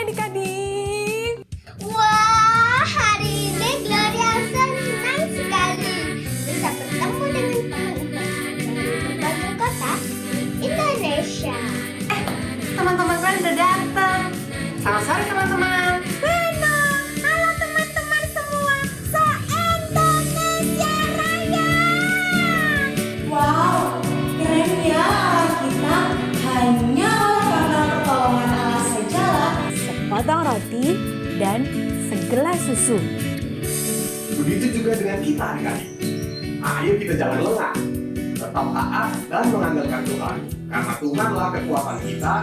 adik-adik. Wah, hari ini Gloria senang sekali bisa bertemu dengan teman-teman dari berbagai kota Indonesia. Teman-teman kalian udah datang. Selamat sore teman-teman. Benar, halo teman-teman semua, se-Indonesia Raya. Wow, keren ya kita hanya karena pertolongan Allah sajalah. Sepotong roti dan segelas susu. Begitu juga dengan kita adik-adik. Ayo kita jangan lengah, tetap taat dan mengandalkan Tuhan. Karena Tuhanlah kekuatan kita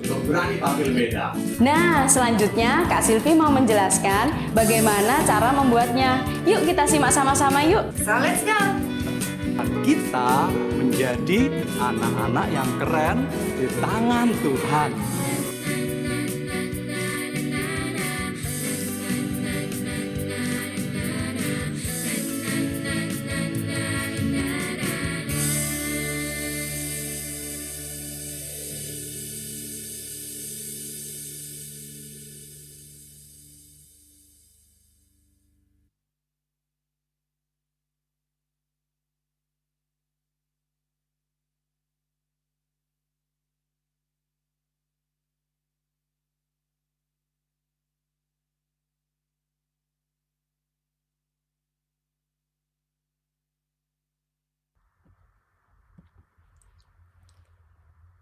untuk berani tampil beda. Nah, selanjutnya Kak Silvi mau menjelaskan bagaimana cara membuatnya. Yuk kita simak sama-sama yuk. So let's go. Kita menjadi anak-anak yang keren di tangan Tuhan.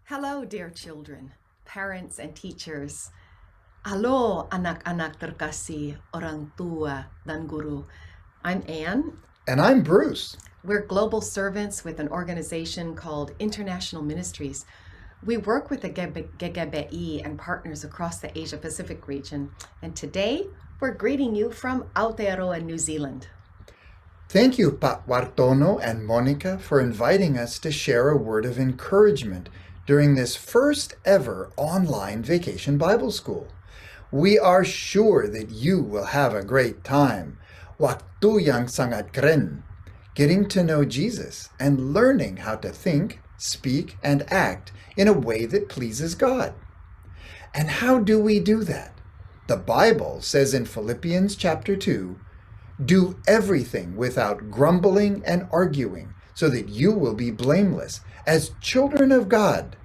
Hello, dear children, parents and teachers. Halo, anak-anak terkasih, orang tua, dan guru. I'm Anne. And I'm Bruce. We're global servants with an organization called International Ministries. We work with the GGBI and partners across the Asia-Pacific region. And today, we're greeting you from Aotearoa, New Zealand. Thank you, Pat Wartono and Monica, for inviting us to share a word of encouragement during this first ever online Vacation Bible School. We are sure that you will have a great time. Waktu yang sangat keren, getting to know Jesus and learning how to think, speak, and act in a way that pleases God. And how do we do that? The Bible says in Philippians chapter 2, do everything without grumbling and arguing, so that you will be blameless as children of God.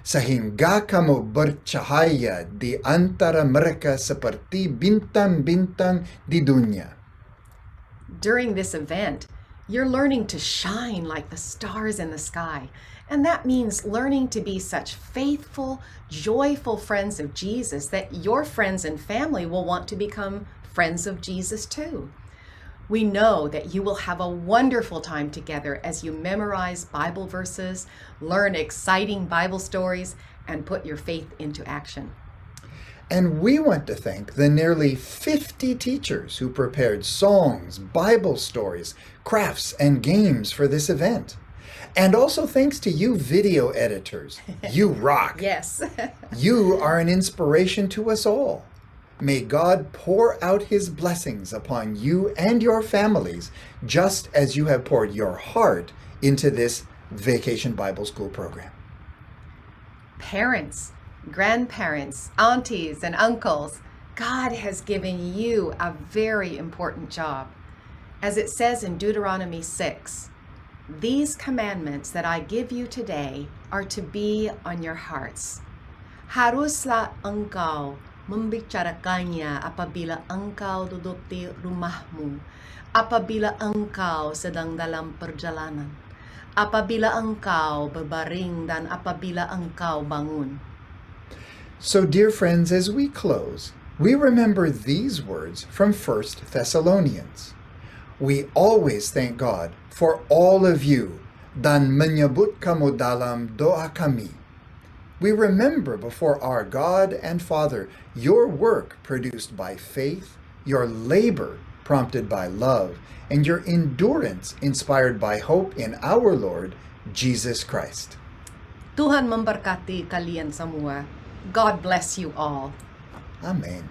Sehingga kamu bercahaya di antara mereka seperti bintang-bintang di dunia. During this event, you're learning to shine like the stars in the sky. And that means learning to be such faithful, joyful friends of Jesus that your friends and family will want to become friends of Jesus too. We know that you will have a wonderful time together as you memorize Bible verses, learn exciting Bible stories, and put your faith into action. And we want to thank the nearly 50 teachers who prepared songs, Bible stories, crafts, and games for this event. And also thanks to you video editors. You rock. Yes. You are an inspiration to us all. May God pour out his blessings upon you and your families, just as you have poured your heart into this Vacation Bible School program. Parents, grandparents, aunties, and uncles, God has given you a very important job. As it says in Deuteronomy 6, these commandments that I give you today are to be on your hearts. Haruslah engkau membicarakannya apabila engkau duduk di rumahmu, apabila engkau sedang dalam perjalanan, apabila engkau berbaring dan apabila engkau bangun. So, dear friends, as we close, we remember these words from 1 Thessalonians. We always thank God for all of you dan menyebut kamu dalam doa kami. We remember before our God and Father your work produced by faith, your labor prompted by love, and your endurance inspired by hope in our Lord Jesus Christ. Tuhan memberkati kalian semua. God bless you all. Amen.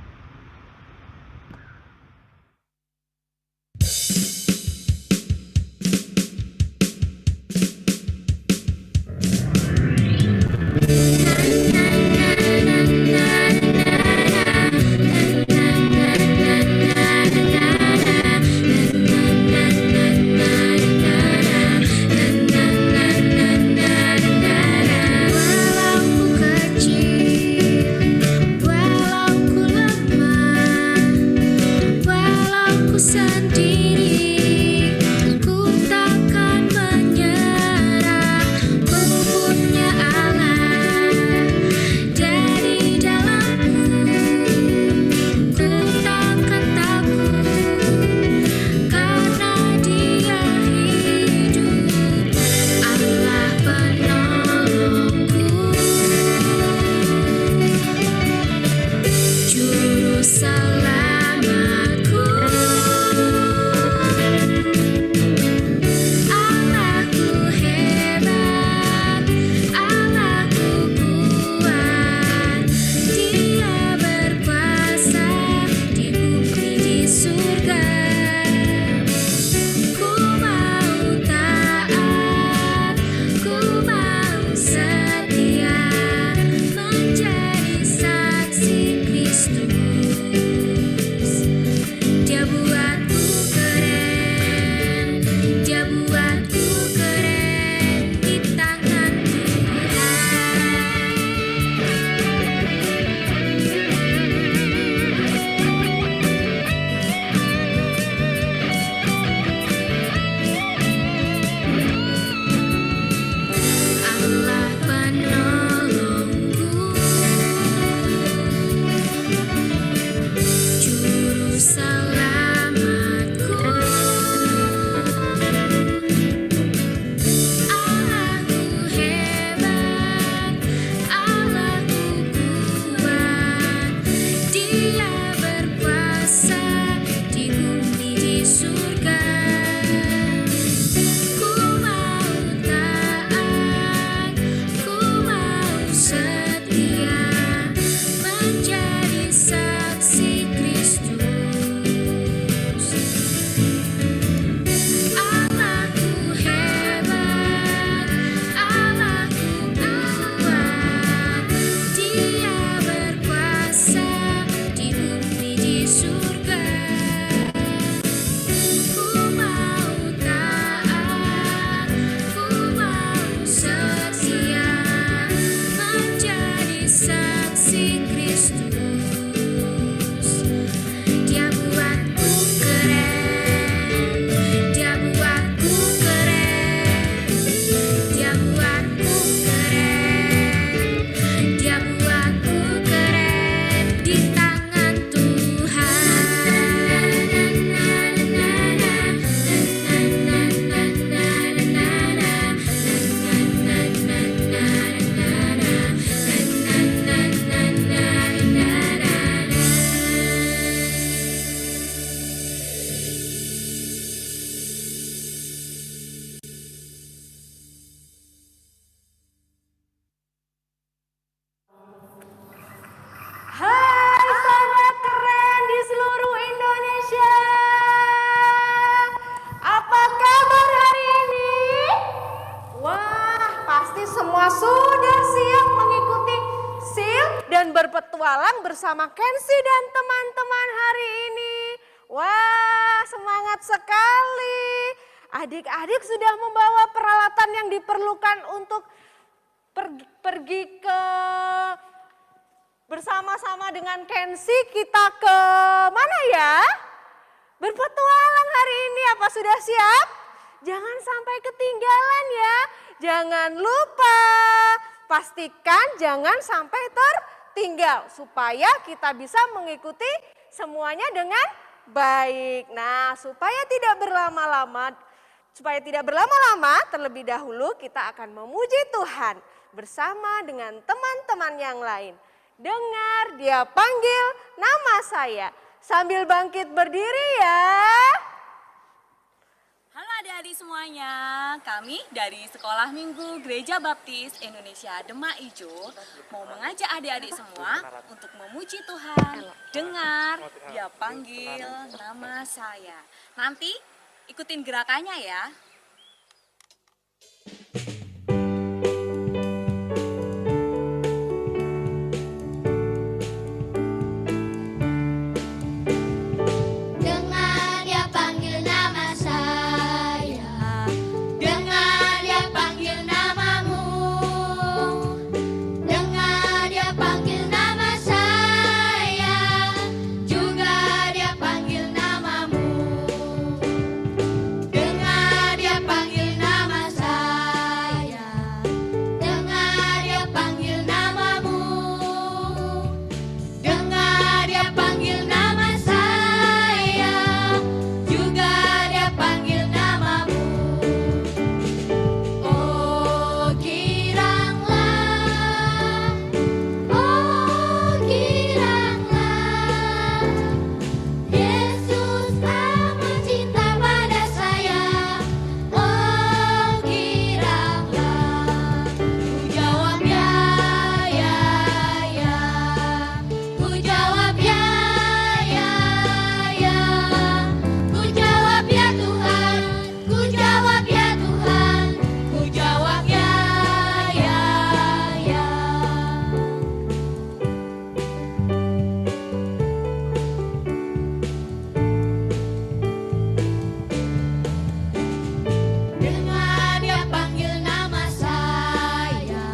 sudah siap mengikuti SEAL dan berpetualang bersama Kensi dan teman-teman hari ini? Wah, semangat sekali. Adik-adik sudah membawa peralatan yang diperlukan untuk pergi ke bersama-sama dengan Kensi kita ke mana ya? Berpetualang hari ini, apa sudah siap? Jangan sampai ketinggalan ya. Jangan lupa, pastikan jangan sampai tertinggal supaya kita bisa mengikuti semuanya dengan baik. Nah, supaya tidak berlama-lama, terlebih dahulu kita akan memuji Tuhan bersama dengan teman-teman yang lain. Dengar dia panggil nama saya. Sambil bangkit berdiri ya. Halo adik-adik semuanya, kami dari Sekolah Minggu Gereja Baptis Indonesia Demak Ijo mau mengajak adik-adik semua untuk memuji Tuhan. Dengar, dia panggil nama saya. Nanti ikutin gerakannya ya. Dengar dia panggil nama saya, dengar dia panggil namamu, dengar dia panggil nama saya, juga dia panggil namamu. Dengar dia panggil nama saya, dengar dia panggil namamu, dengar dia panggil nama saya, juga dia panggil namamu. Oh giranglah, Yesus amat cinta pada saya. Oh giranglah, ku jawab ya, ku jawab ya, ku jawab ya Tuhan, ku jawab ya Tuhan, ku jawab ya. Dengar dia panggil nama saya,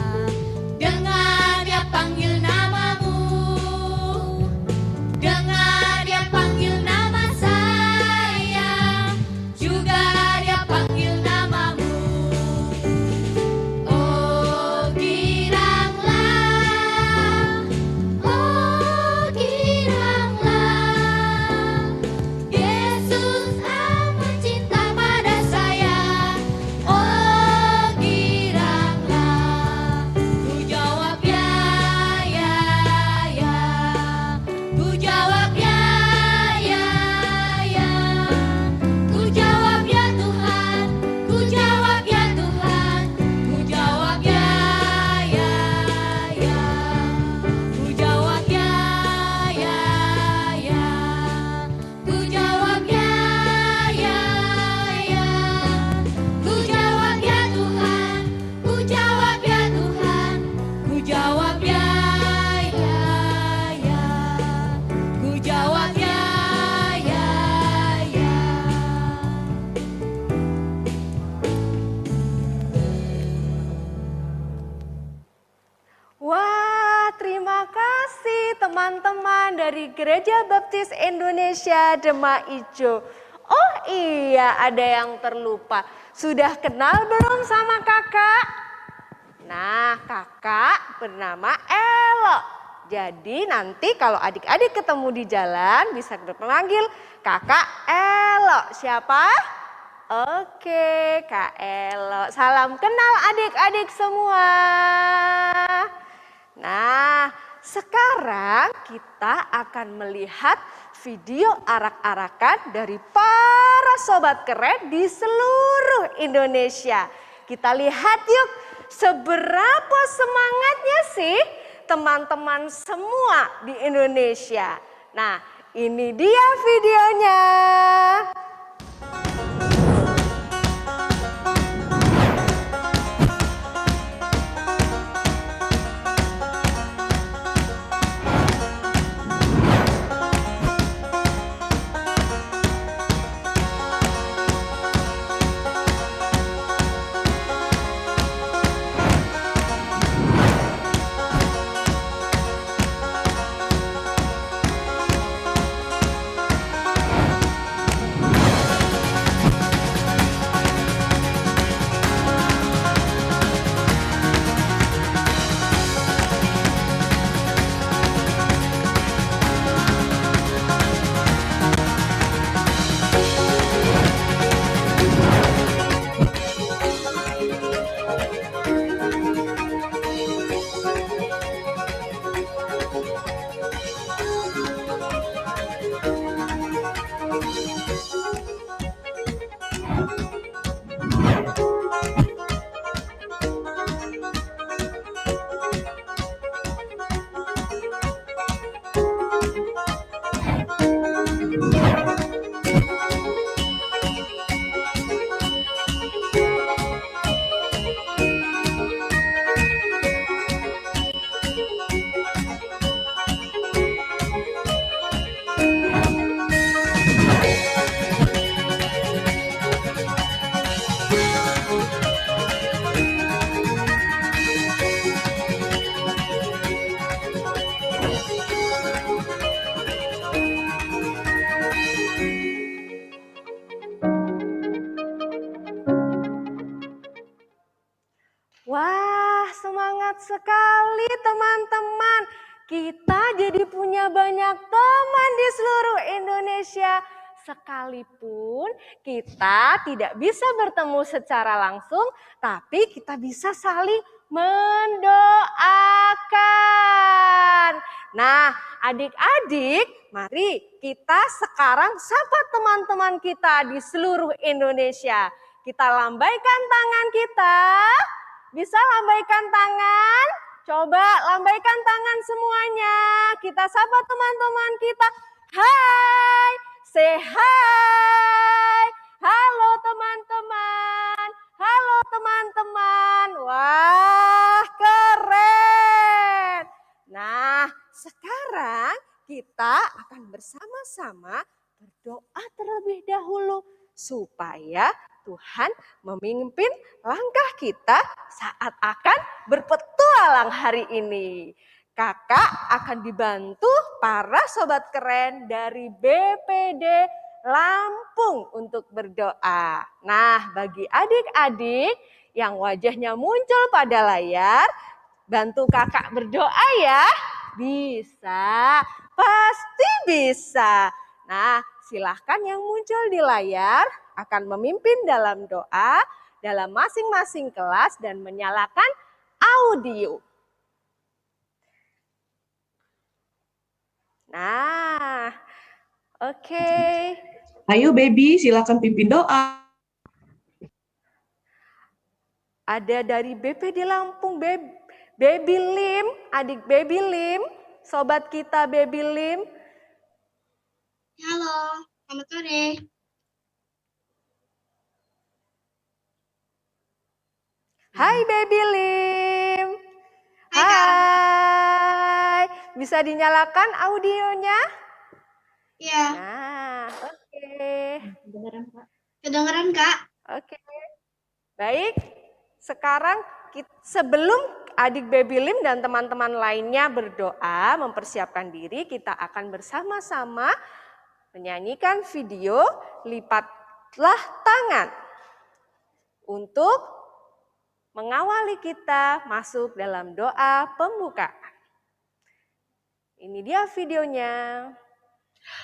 dengar dia panggil namamu, dengar dia panggil nama saya, juga dia panggil namamu. Oh giranglah, Yesus amat cinta pada saya. Oh giranglah, ku jawab ya, ku jawab ya, ku jawab ya Tuhan, ku jawab ya Tuhan, ku jawab ya, ku jawab ya, ku jawab ya, ku jawab ya Tuhan, ku jawab ya Tuhan, ku jawab ya, ku jawab ya. Wah, terima kasih teman-teman dari Gereja Baptis Indonesia Demak Ijo. Oh iya, ada yang terlupa. Sudah kenal belum sama kakak? Nah, kakak bernama Elo. Jadi nanti kalau adik-adik ketemu di jalan bisa berpanggil kakak Elo. Siapa? Oke, Kak Elo. Salam kenal adik-adik semua. Nah, sekarang kita akan melihat video arak-arakan dari para sobat keren di seluruh Indonesia. Kita lihat yuk, seberapa semangatnya sih teman-teman semua di Indonesia. Nah, ini dia videonya. kita jadi punya banyak teman di seluruh Indonesia. Sekalipun kita tidak bisa bertemu secara langsung, tapi kita bisa saling mendoakan. Nah, adik-adik, mari kita sekarang sapa teman-teman kita di seluruh Indonesia. Kita lambaikan tangan kita. Bisa lambaikan tangan? Coba lambaikan tangan semuanya. Kita sapa teman-teman kita. Hai, say hi. Halo teman-teman. Halo teman-teman. Wah, keren. Nah, sekarang kita akan bersama-sama berdoa terlebih dahulu supaya Tuhan memimpin langkah kita saat akan berpetualang hari ini. Kakak akan dibantu para sobat keren dari BPD Lampung untuk berdoa. Nah, bagi adik-adik yang wajahnya muncul pada layar, bantu kakak berdoa ya. Bisa, pasti bisa. Nah, silahkan yang muncul di layar akan memimpin dalam doa dalam masing-masing kelas dan menyalakan audio. Nah, oke. Ayo baby, silakan pimpin doa. Ada dari BPD Lampung, Baby Lim, adik Baby Lim, sobat kita Baby Lim. Halo, selamat sore. Hai Baby Lim. Hai, Kak. Hai. Bisa dinyalakan audionya? Iya, Nah, oke. kedengeran Kak. Oke. Baik. Sekarang sebelum adik Baby Lim dan teman-teman lainnya berdoa, mempersiapkan diri, kita akan bersama-sama menyanyikan video Lipatlah Tangan untuk mengawali kita masuk dalam doa pembukaan. Ini dia videonya.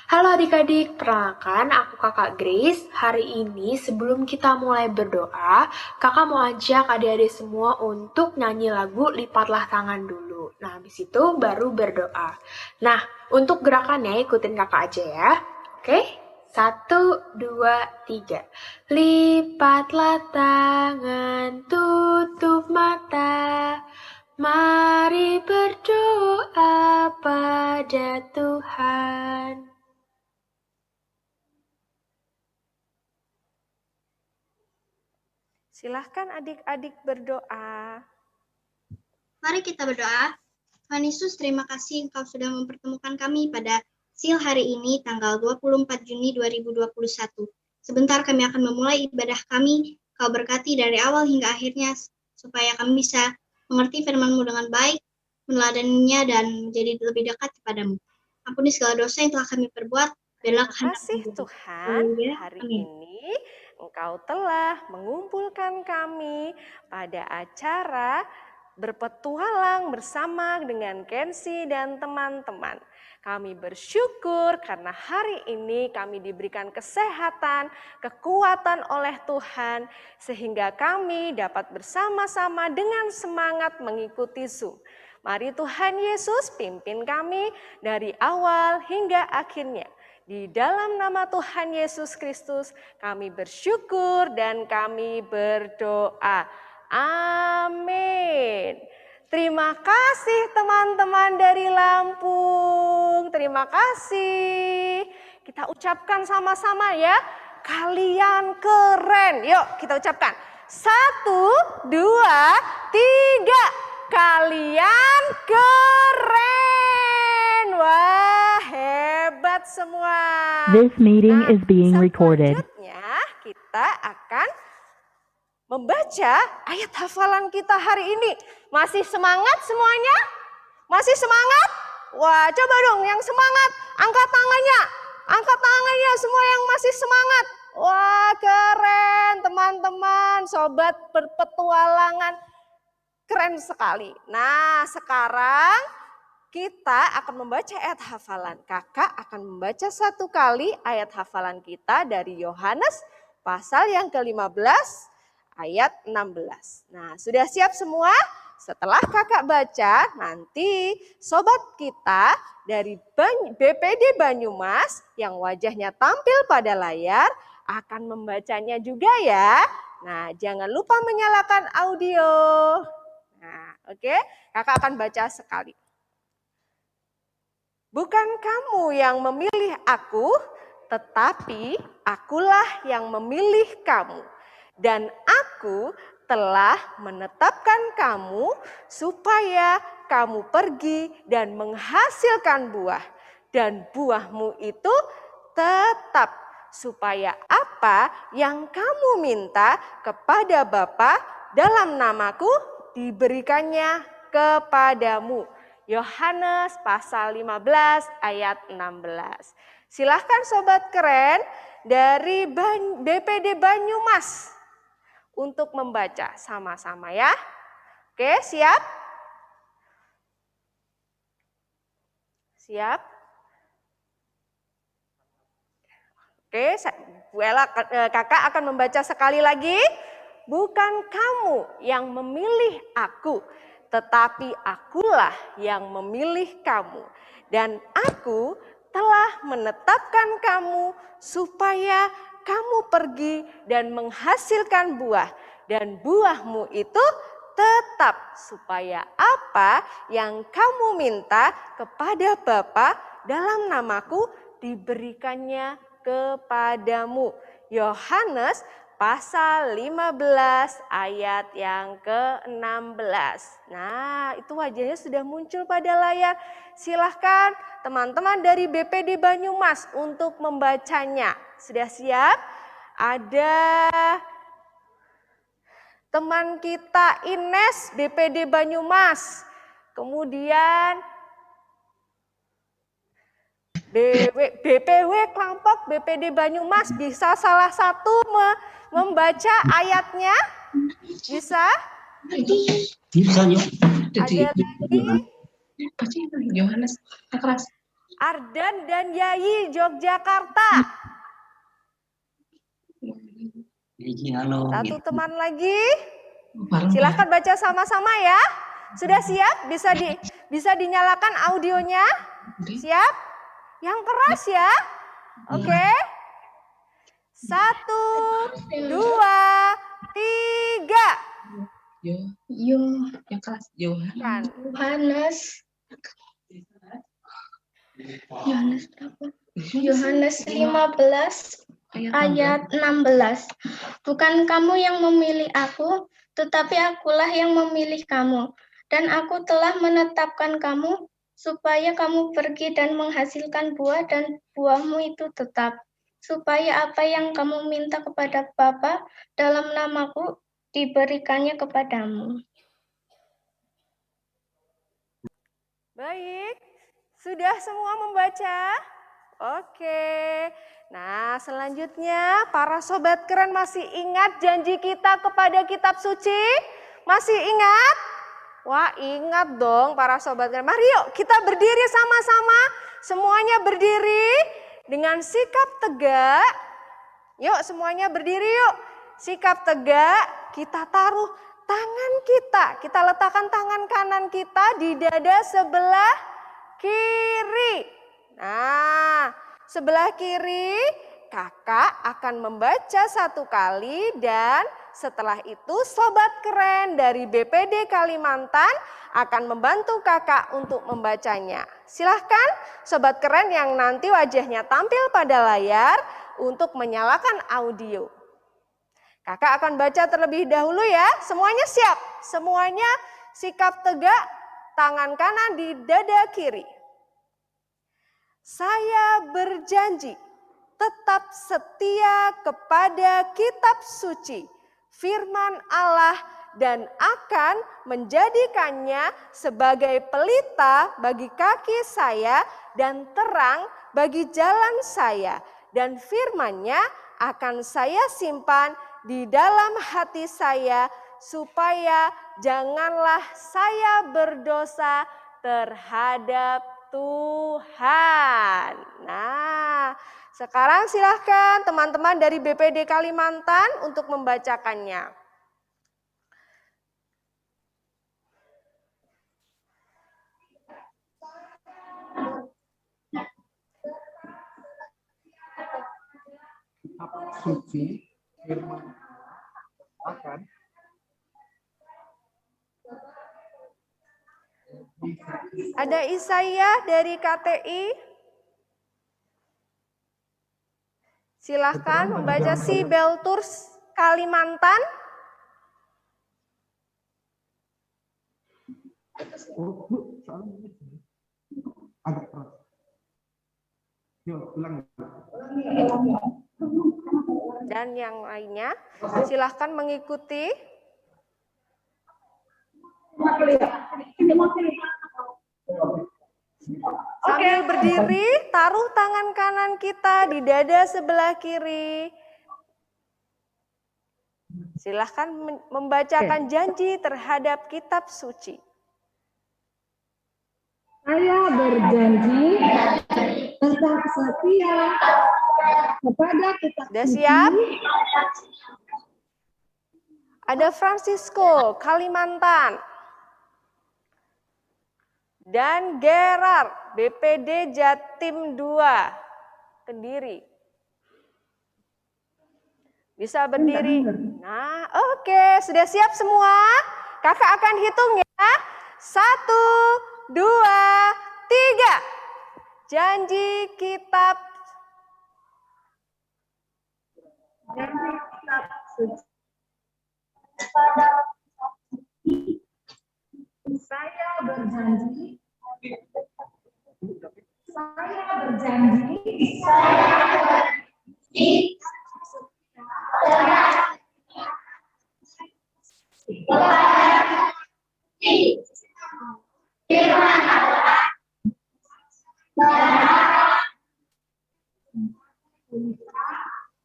Halo adik-adik, perkenalkan aku kakak Grace. Hari ini sebelum kita mulai berdoa, kakak mau ajak adik-adik semua untuk nyanyi lagu Lipatlah Tangan dulu. Nah, habis itu baru berdoa. Nah, untuk gerakannya ikutin kakak aja ya. Oke? 1, 2, 3. Lipatlah tangan, tutup mata. Mari berdoa pada Tuhan. Silahkan adik-adik berdoa. Mari kita berdoa. Tuhan Yesus, terima kasih Engkau sudah mempertemukan kami pada siang hari ini, tanggal 24 Juni 2021. Sebentar kami akan memulai ibadah kami. Kau berkati dari awal hingga akhirnya, supaya kami bisa mengerti firman-Mu dengan baik, meneladaninya, dan menjadi lebih dekat kepadamu. Ampuni segala dosa yang telah kami perbuat. Terima kasih Tuhan, hari ini Engkau telah mengumpulkan kami pada acara berpetualang bersama dengan Kensi dan teman-teman. Kami bersyukur karena hari ini kami diberikan kesehatan, kekuatan oleh Tuhan, sehingga kami dapat bersama-sama dengan semangat mengikuti Zoom. Mari Tuhan Yesus pimpin kami dari awal hingga akhirnya. Di dalam nama Tuhan Yesus Kristus kami bersyukur dan kami berdoa. Amin. Terima kasih teman-teman dari Lampung. Terima kasih. Kita ucapkan sama-sama ya. Kalian keren. Yuk kita ucapkan. 1, 2, 3. Kalian keren. Wah, hebat semua. This meeting is being recorded. Selanjutnya kita akan membaca ayat hafalan kita hari ini. Masih semangat semuanya? Masih semangat? Wah, coba dong yang semangat, angkat tangannya. Angkat tangannya semua yang masih semangat. Wah, keren teman-teman, sobat berpetualangan. Keren sekali. Nah, sekarang kita akan membaca ayat hafalan. Kakak akan membaca 1 kali ayat hafalan kita dari Yohanes pasal yang ke-15 ayat 16. Nah, sudah siap semua? Setelah kakak baca, nanti sobat kita dari BPD Banyumas yang wajahnya tampil pada layar akan membacanya juga ya. Nah, jangan lupa menyalakan audio. Nah, oke, kakak akan baca sekali. Bukan kamu yang memilih aku, tetapi akulah yang memilih kamu. Dan aku telah menetapkan kamu supaya kamu pergi dan menghasilkan buah. Dan buahmu itu tetap, supaya apa yang kamu minta kepada Bapa dalam namaku diberikannya kepadamu. Yohanes pasal 15 ayat 16. Silahkan sobat keren dari BPD Banyumas untuk membaca sama-sama ya. Oke, siap? Siap? Oke, Bu Ella, kakak akan membaca sekali lagi. Bukan kamu yang memilih aku, tetapi akulah yang memilih kamu. Dan aku telah menetapkan kamu supaya kamu pergi dan menghasilkan buah. Dan buahmu itu tetap, supaya apa yang kamu minta kepada Bapa dalam namaku diberikannya kepadamu. Yohanes pasal 15 ayat yang ke-16. Nah, itu wajahnya sudah muncul pada layar. Silahkan teman-teman dari BPD Banyumas untuk membacanya. Sudah siap? Ada teman kita Ines BPD Banyumas. Kemudian BPW kelompok BPD Banyumas, bisa salah satu membaca ayatnya? Bisa? Bisa yuk. Ada lagi? Yohanes keras. Ardan dan Yayi Yogyakarta. Halo. Satu teman lagi. Silahkan baca sama-sama ya. Sudah siap? Bisa dinyalakan audionya? Siap? Yang keras ya. Oke. 1, 2, 3. Yang keras. Yohanes berapa? Yohanes 15 ayat 16. Bukan kamu yang memilih aku, tetapi akulah yang memilih kamu. Dan aku telah menetapkan kamu supaya kamu pergi dan menghasilkan buah, dan buahmu itu tetap. Supaya apa yang kamu minta kepada Bapa dalam namaku diberikannya kepadamu. Baik, sudah semua membaca? Oke. Nah, selanjutnya para sobat keren masih ingat janji kita kepada kitab suci? Masih ingat? Wah, ingat dong para sobat keren. Mari yuk kita berdiri sama-sama. Semuanya berdiri dengan sikap tegak. Yuk semuanya berdiri yuk. Sikap tegak, kita taruh tangan kita letakkan tangan kanan kita di dada sebelah kiri. Nah, sebelah kiri kakak akan membaca 1 kali, dan setelah itu sobat keren dari BPD Kalimantan akan membantu kakak untuk membacanya. Silahkan sobat keren yang nanti wajahnya tampil pada layar untuk menyalakan audio. Kakak akan baca terlebih dahulu ya. Semuanya siap? Semuanya sikap tegak, tangan kanan di dada kiri. Saya berjanji tetap setia kepada kitab suci, firman Allah, dan akan menjadikannya sebagai pelita bagi kaki saya dan terang bagi jalan saya. Dan firman-Nya akan saya simpan di dalam hati saya, supaya janganlah saya berdosa terhadap Tuhan. Nah, sekarang silahkan teman-teman dari BPD Kalimantan untuk membacakannya. Kitab suci firman akan ada Isaiah dari KTI. Silahkan membaca si Belturs Kalimantan. Oh, Bu, soalnya agak keras. Yuk, ulang. Dan yang lainnya, silahkan mengikuti. Sambil berdiri, taruh tangan kanan kita di dada sebelah kiri. Silahkan membacakan janji terhadap kitab suci. Saya berjanji tetap setia kepada kitab Sudah suci. siap? Ada Francisco, Kalimantan. Dan Gerard, BPD Jatim 2, Kediri. Bisa berdiri. Nah, oke. Sudah siap semua? Kakak akan hitung ya. 1, 2, 3. Janji kitab suci. Saya berjanji.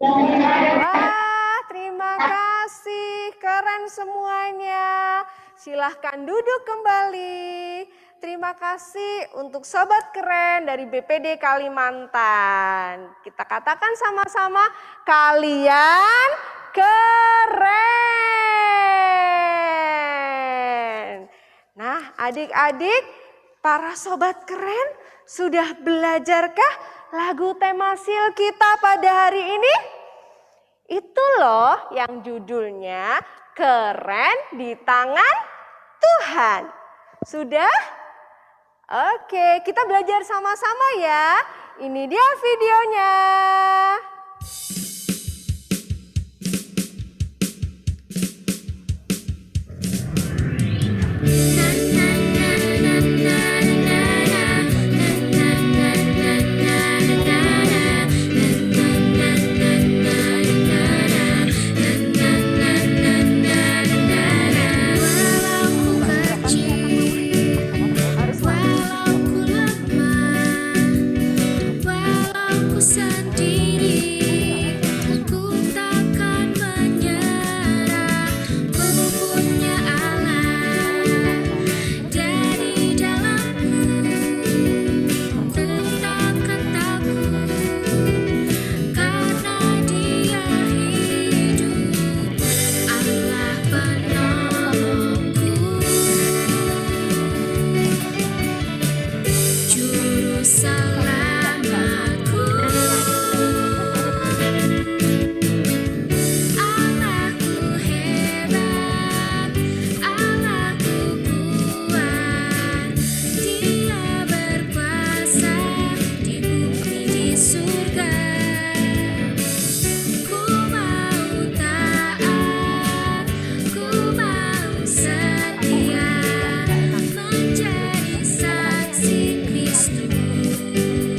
Wah, terima kasih. Keren semuanya. Silahkan duduk kembali. Terima kasih untuk sobat keren dari BPD Kalimantan. Kita katakan sama-sama, kalian keren. Nah, adik-adik, para sobat keren, sudah belajarkah lagu Temasil kita pada hari ini? Itu loh yang judulnya Keren di Tangan Tuhan. Sudah? Oke, kita belajar sama-sama ya. Ini dia videonya. Menjadi saksi Kristus.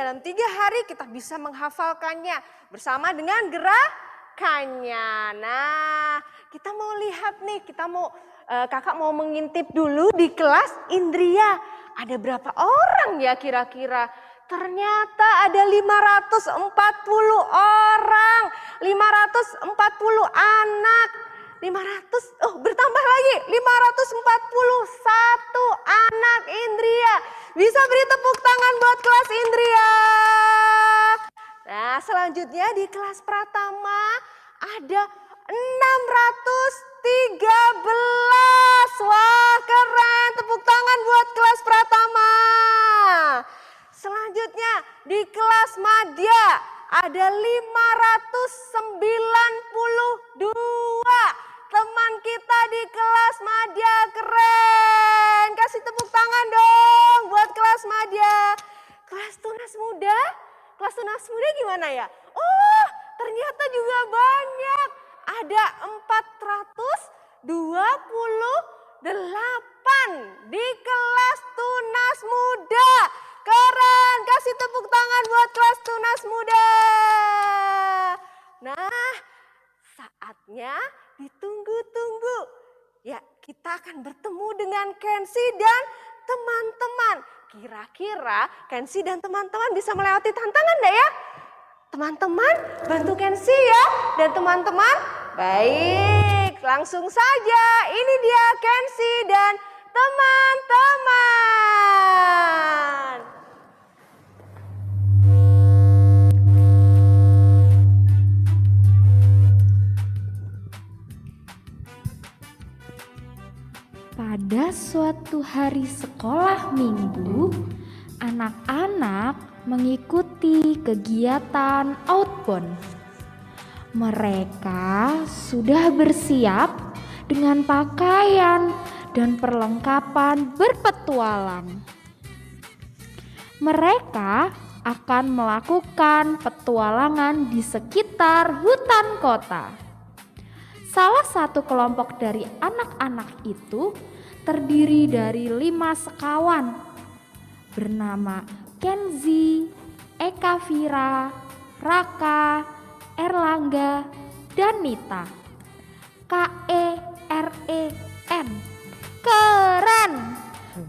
dalam 3 hari kita bisa menghafalkannya bersama dengan gerakannya. Nah, kita mau lihat nih, kakak mau mengintip dulu di kelas Indria. Ada berapa orang ya kira-kira? Ternyata ada 540 orang, 540 anak. 500, bertambah lagi, 541 anak Indria. Bisa beri tepuk tangan buat kelas Indria. Nah, selanjutnya di kelas Pratama ada 613. Wah, keren. Tepuk tangan buat kelas Pratama. Selanjutnya di kelas Madya ada 592. Teman kita di kelas Madya keren. Kasih tepuk tangan dong buat kelas Madya. Kelas Tunas Muda? Kelas Tunas Muda gimana ya? Oh, ternyata juga banyak. Ada 428 di kelas Tunas Muda. Keren, kasih tepuk tangan buat kelas Tunas Muda. Nah, saatnya ditunggu-tunggu. Ya, kita akan bertemu dengan Kenzi dan teman-teman. Kira-kira Kenzi dan teman-teman bisa melewati tantangan enggak ya? Teman-teman, bantu Kenzi ya. Dan teman-teman, baik, langsung saja. Ini dia Kenzi dan teman-teman. Pada suatu hari sekolah minggu, anak-anak mengikuti kegiatan outbound. Mereka sudah bersiap dengan pakaian dan perlengkapan berpetualang. Mereka akan melakukan petualangan di sekitar hutan kota. Salah satu kelompok dari anak-anak itu terdiri dari 5 sekawan bernama Kenzi, Eka Vira, Raka, Erlangga, dan Nita. KEREN. Keren!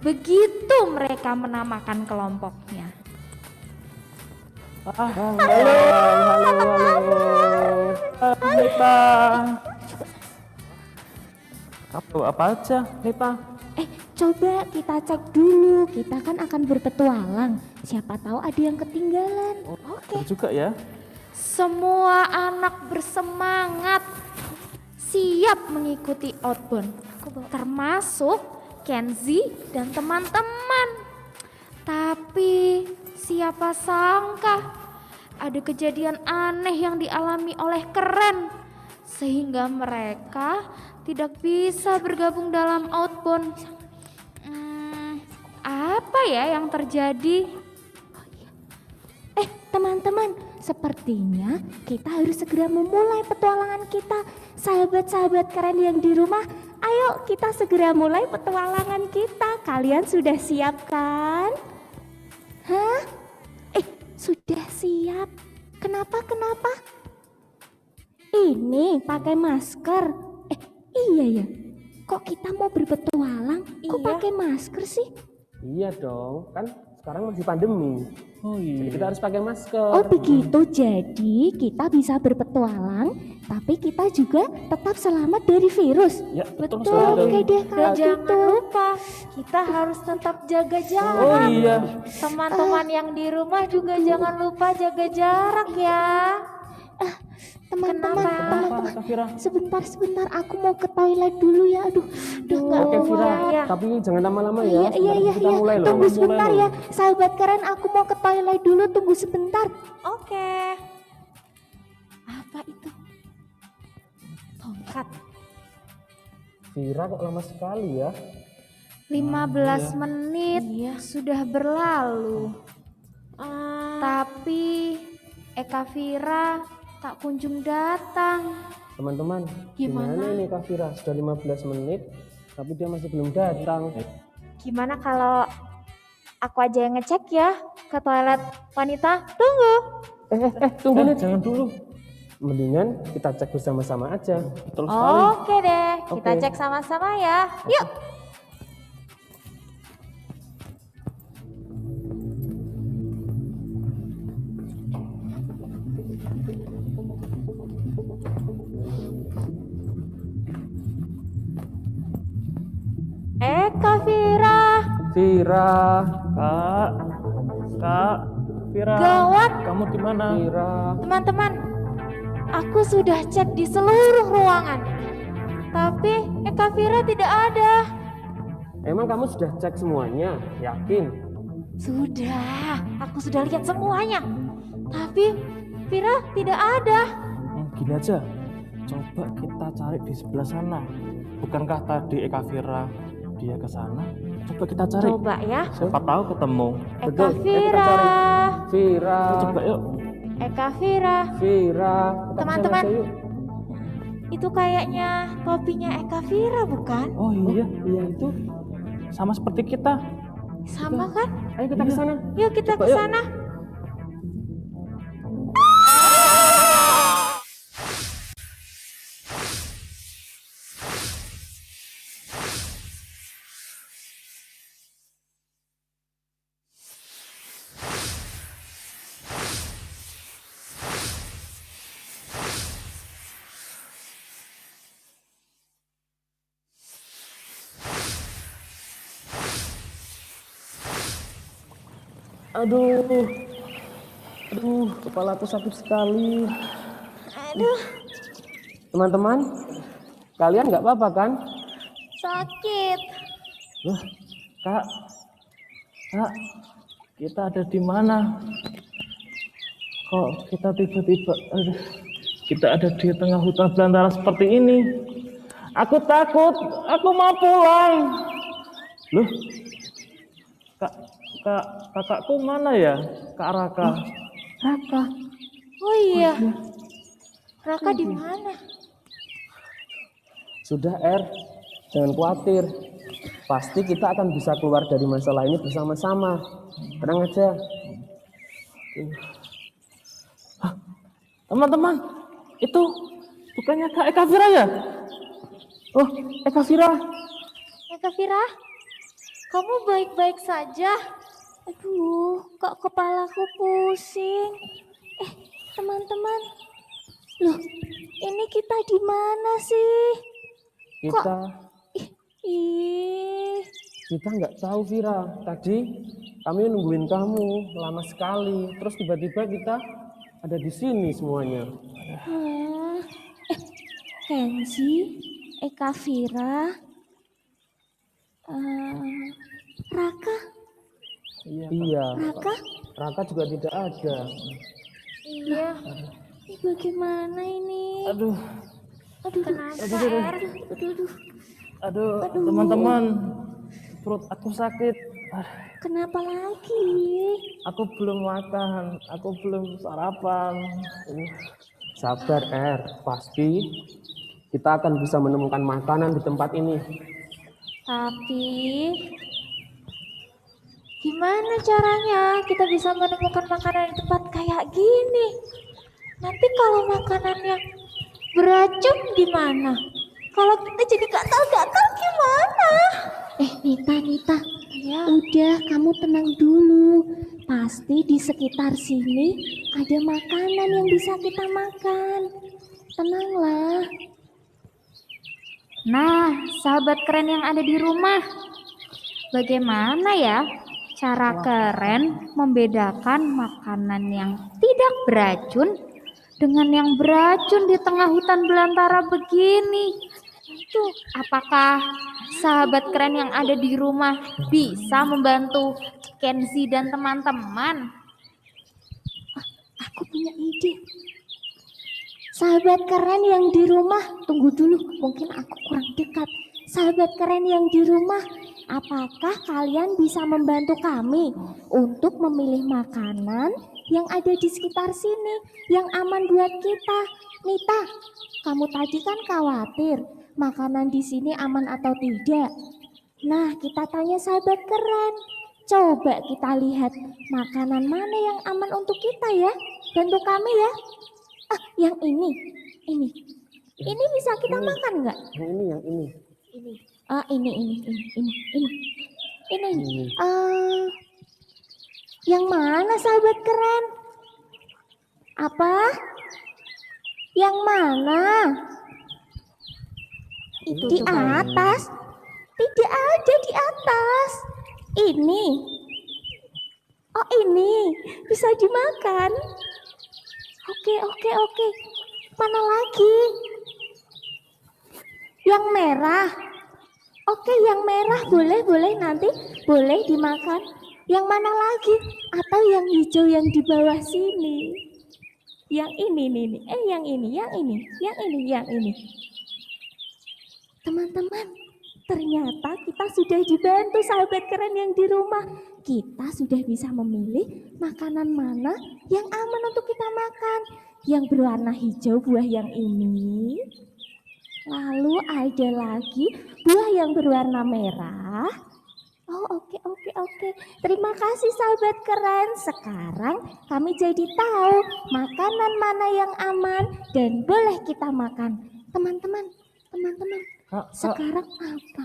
Begitu mereka menamakan kelompoknya. Halo. Nita. Apa aja, Nita? Coba kita cek dulu, kita kan akan berpetualang. Siapa tahu ada yang ketinggalan. Oke. Juga ya. Semua anak bersemangat, siap mengikuti outbound. Termasuk Kenzi dan teman-teman. Tapi siapa sangka ada kejadian aneh yang dialami oleh Keren. Sehingga mereka tidak bisa bergabung dalam outbound. Apa ya yang terjadi? Teman-teman, sepertinya kita harus segera memulai petualangan kita. Sahabat-sahabat keren yang di rumah, ayo kita segera mulai petualangan kita. Kalian sudah siap kan? Hah? Sudah siap. Kenapa? Ini pakai masker. Iya ya. Kok kita mau berpetualang? Kok pakai masker sih? Iya dong, kan sekarang masih pandemi. Oh iya. Jadi kita harus pakai masker. Oh begitu, jadi kita bisa berpetualang, tapi kita juga tetap selamat dari virus. Ya, betul. Oke deh kalau Dan jangan gitu. lupa, kita harus tetap jaga jarak. Oh iya. Teman-teman yang di rumah juga jangan lupa jaga jarak ya. Teman-teman, Vira? sebentar, aku mau ke toilet dulu ya. Aduh, nggak Oke Vira, ya. tapi jangan lama-lama ya. Iya. Kita mulai loh. Tunggu sebentar ya, sahabat keren. Aku mau ke toilet dulu. Tunggu sebentar. Oke. Apa itu? Tongkat. Vira kok lama sekali ya? 15 menit sudah berlalu. Tapi Eka Vira tak kunjung datang. Teman-teman, Gimana? gimana ini Kak Vira? Sudah 15 menit, tapi dia masih belum datang. Gimana kalau aku aja yang ngecek ya? ke toilet wanita. Tunggu. Tunggu nih, jangan dulu. Mendingan kita cek bersama-sama aja. Betul sekali. Oke deh, kita Oke. cek sama-sama ya. Yuk. Kak Vira. Vira, Kak, Vira. Gawat. Kamu di mana? Vira. Teman-teman, aku sudah cek di seluruh ruangan. Tapi Kak Vira tidak ada. Emang kamu sudah cek semuanya? Yakin? Sudah, aku sudah lihat semuanya. Tapi Vira tidak ada. Gini aja, coba kita cari di sebelah sana. Bukankah tadi Eka Vira dia ke sana? Coba kita cari. Coba ya. Siapa tahu ketemu. Eka Vira. Vira. Coba yuk. Eka Vira. Vira. Teman-teman, itu kayaknya topinya Eka Vira bukan? Oh iya itu sama seperti kita. Sama kan? Ayo kita ke sana. Yuk kita Coba ke yuk. sana. Aduh, kepalaku sakit sekali. Aduh, Teman-teman, kalian nggak apa-apa kan? sakit. Loh, Kak, kita ada di mana? Kok kita tiba-tiba, kita ada di tengah hutan belantara seperti ini? Aku takut, aku mau pulang. Loh, kakakku mana ya? Kak Raka. Raka. Oh iya. Raka di mana? Sudah, jangan khawatir. Pasti kita akan bisa keluar dari masalah ini bersama-sama. Tenang aja. Teman-teman, itu bukannya Kak Eka Vira ya? Oh, Eka Vira. Eka Vira, kamu baik-baik saja? Aduh, kok kepalaku pusing. Teman-teman, loh, ini kita di mana sih? Kita Kita nggak tahu, Vira. Tadi kami nungguin kamu lama sekali. Terus tiba-tiba kita ada di sini semuanya. Kenzi, Eka Vira, Raka. Iya. Raka? Raka juga tidak ada. Iya. Ini bagaimana ini? Aduh. Kenapa, Aduh, teman-teman, perut aku sakit. Kenapa lagi? Aku belum makan, aku belum sarapan. Sabar, pasti kita akan bisa menemukan makanan di tempat ini. Tapi gimana caranya kita bisa menemukan makanan di tempat kayak gini? Nanti kalau makanannya beracun gimana? Kalau kita jadi gatal-gatal gimana? Nita, Ya. udah kamu tenang dulu. Pasti di sekitar sini ada makanan yang bisa kita makan. Tenanglah. Nah, sahabat keren yang ada di rumah, bagaimana ya cara keren membedakan makanan yang tidak beracun dengan yang beracun di tengah hutan belantara begini? Tuh, apakah sahabat keren yang ada di rumah bisa membantu Kenzi dan teman-teman? Aku punya ide. Sahabat keren yang di rumah, tunggu dulu, mungkin aku kurang dekat. Sahabat keren yang di rumah, apakah kalian bisa membantu kami untuk memilih makanan yang ada di sekitar sini, yang aman buat kita? Nita, kamu tadi kan khawatir makanan di sini aman atau tidak. Nah, kita tanya sahabat keren. Coba kita lihat makanan mana yang aman untuk kita ya. Bantu kami ya. Yang ini. Ini bisa kita makan nggak? Yang ini. Ini. Ini. Yang mana sahabat keren? Apa? Yang mana? Itu di atas. Tidak ada di atas. Ini. Oh ini. Bisa dimakan. Oke. Mana lagi? Yang merah. Oke, yang merah boleh nanti. Boleh dimakan. Yang mana lagi? Atau yang hijau yang di bawah sini? Yang ini nih. Yang ini. Teman-teman, ternyata kita sudah dibantu sahabat keren yang di rumah. Kita sudah bisa memilih makanan mana yang aman untuk kita makan. Yang berwarna hijau buah yang ini. Lalu ada lagi buah yang berwarna merah. Oh oke. Terima kasih sahabat keren. Sekarang kami jadi tahu makanan mana yang aman dan boleh kita makan. Teman-teman. Sekarang apa?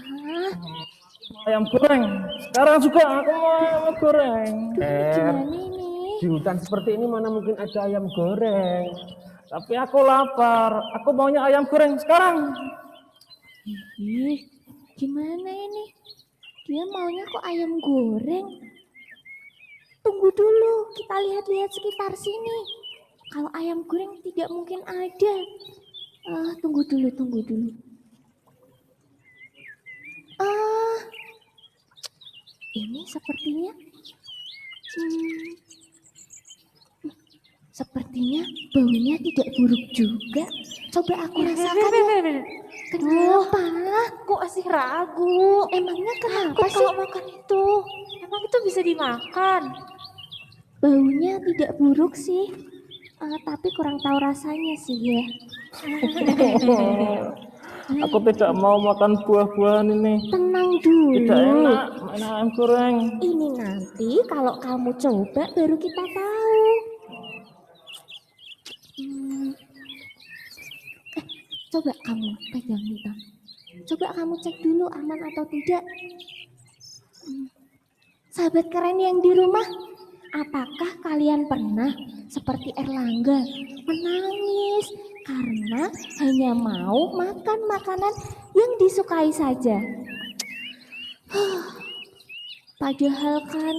Ayam goreng. Sekarang juga aku mau ayam goreng. Gimana ini? Di hutan seperti ini mana mungkin ada ayam goreng. Tapi aku lapar. Aku maunya ayam goreng sekarang. Gimana ini? Dia maunya kok ayam goreng? Tunggu dulu, kita lihat-lihat sekitar sini. Kalau ayam goreng tidak mungkin ada. Tunggu dulu. Ini sepertinya baunya tidak buruk juga. Coba aku rasakan ya. Kenapa? Kok masih ragu? Emangnya kenapa sih? Kalau makan itu, emang itu bisa dimakan? Baunya tidak buruk sih, tapi kurang tahu rasanya sih ya. Aku tidak mau makan buah-buahan ini. Tenang dulu. Tidak enak main ayam goreng. Ini nanti kalau kamu coba baru kita tahu. Coba kamu pegang Nita. Coba kamu cek dulu aman atau tidak. Sahabat keren yang di rumah, apakah kalian pernah seperti Erlangga menangis karena hanya mau makan makanan yang disukai saja? Padahal kan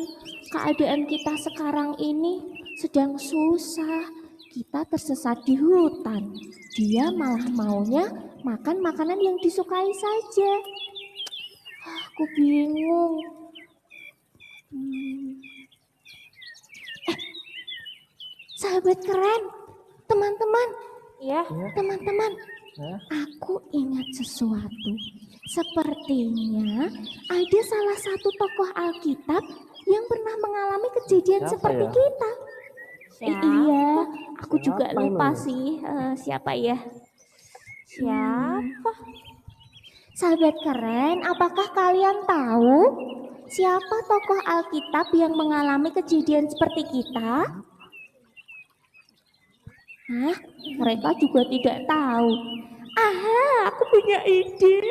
keadaan kita sekarang ini sedang susah. Kita tersesat di hutan. Dia malah maunya makan makanan yang disukai saja. Aku bingung. Sahabat keren, teman-teman. Ya. Teman-teman, aku ingat sesuatu. Sepertinya ada salah satu tokoh Alkitab yang pernah mengalami kejadian seperti kita. Iya, aku juga lupa sih siapa ya. Siapa? Sahabat keren, apakah kalian tahu siapa tokoh Alkitab yang mengalami kejadian seperti kita? Mereka juga tidak tahu. Aku punya ide.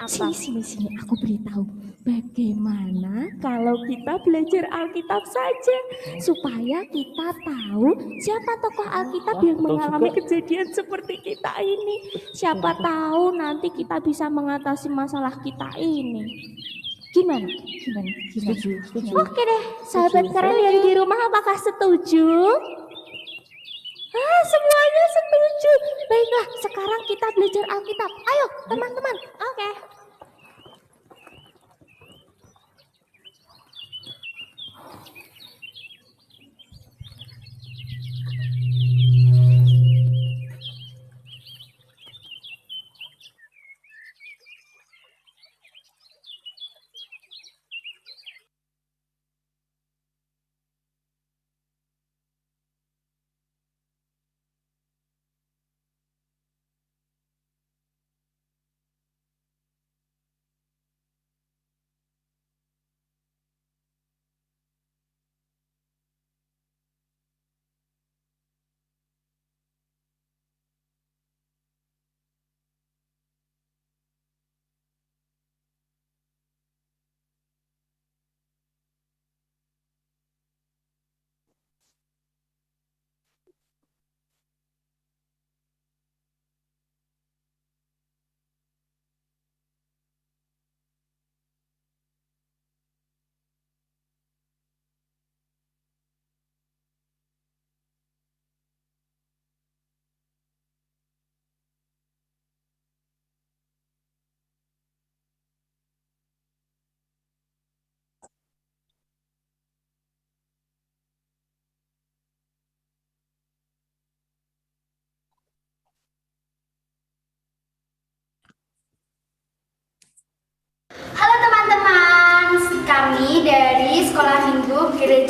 Sini, aku beritahu. Bagaimana kalau kita belajar Alkitab saja supaya kita tahu siapa tokoh Alkitab yang mengalami kejadian seperti kita ini. Siapa tahu nanti kita bisa mengatasi masalah kita ini. Gimana? Setuju. Oke deh, sahabat keren yang di rumah apakah setuju? Semuanya setuju. Baiklah, sekarang kita belajar Alkitab. Ayo, teman-teman. Oke.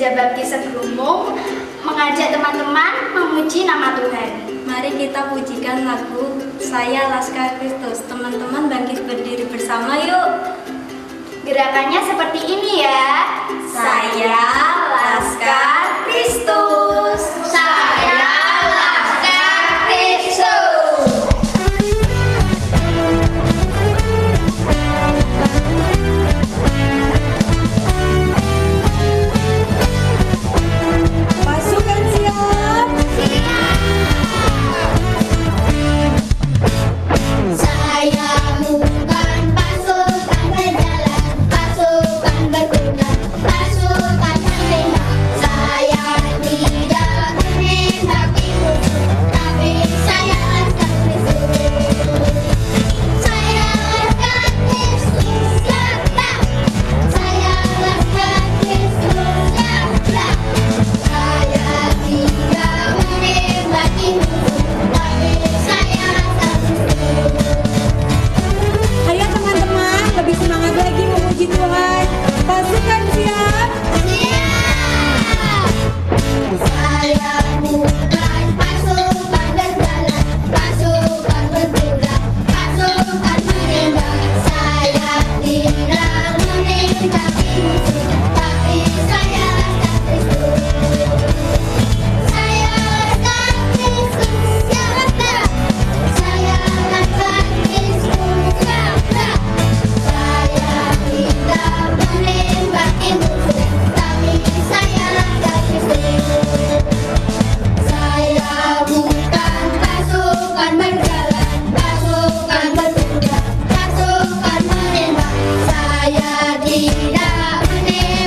Gereja Baptis Segerumung mengajak teman-teman memuji nama Tuhan. Mari kita pujikan lagu Saya Laskar Kristus. Teman-teman bangkit berdiri bersama yuk. Gerakannya seperti ini ya. Saya Laskar Kristus. Saya Laskar Kristus. Pasukan siap. Saya bukan pasukan berjalan, pasukan berkuda, pasukan menembak. Saya tidak menembak musuh, tapi saya Laskar Kristus. Saya Laskar Kristus, siaplah. Saya Laskar Kristus, siaplah. Saya tidak menembak musuh, tapi saya Laskar Kristus. Ayo teman-teman, lebih semangat lagi memuji Tuhan. Pasukan siap. Saya bukan pasukan berjalan, pasukan berkuda, pasukan menembak. Saya tidak menembak musuh, tapi saya Laskar Kristus. Saya Laskar Kristus, siaplah. Saya Laskar Kristus, siaplah. Saya tidak menembak musuh, tapi saya Laskar Kristus. Saya bukan pasukan berjalan, pasukan berkuda, pasukan menembak. Saya tidak menembak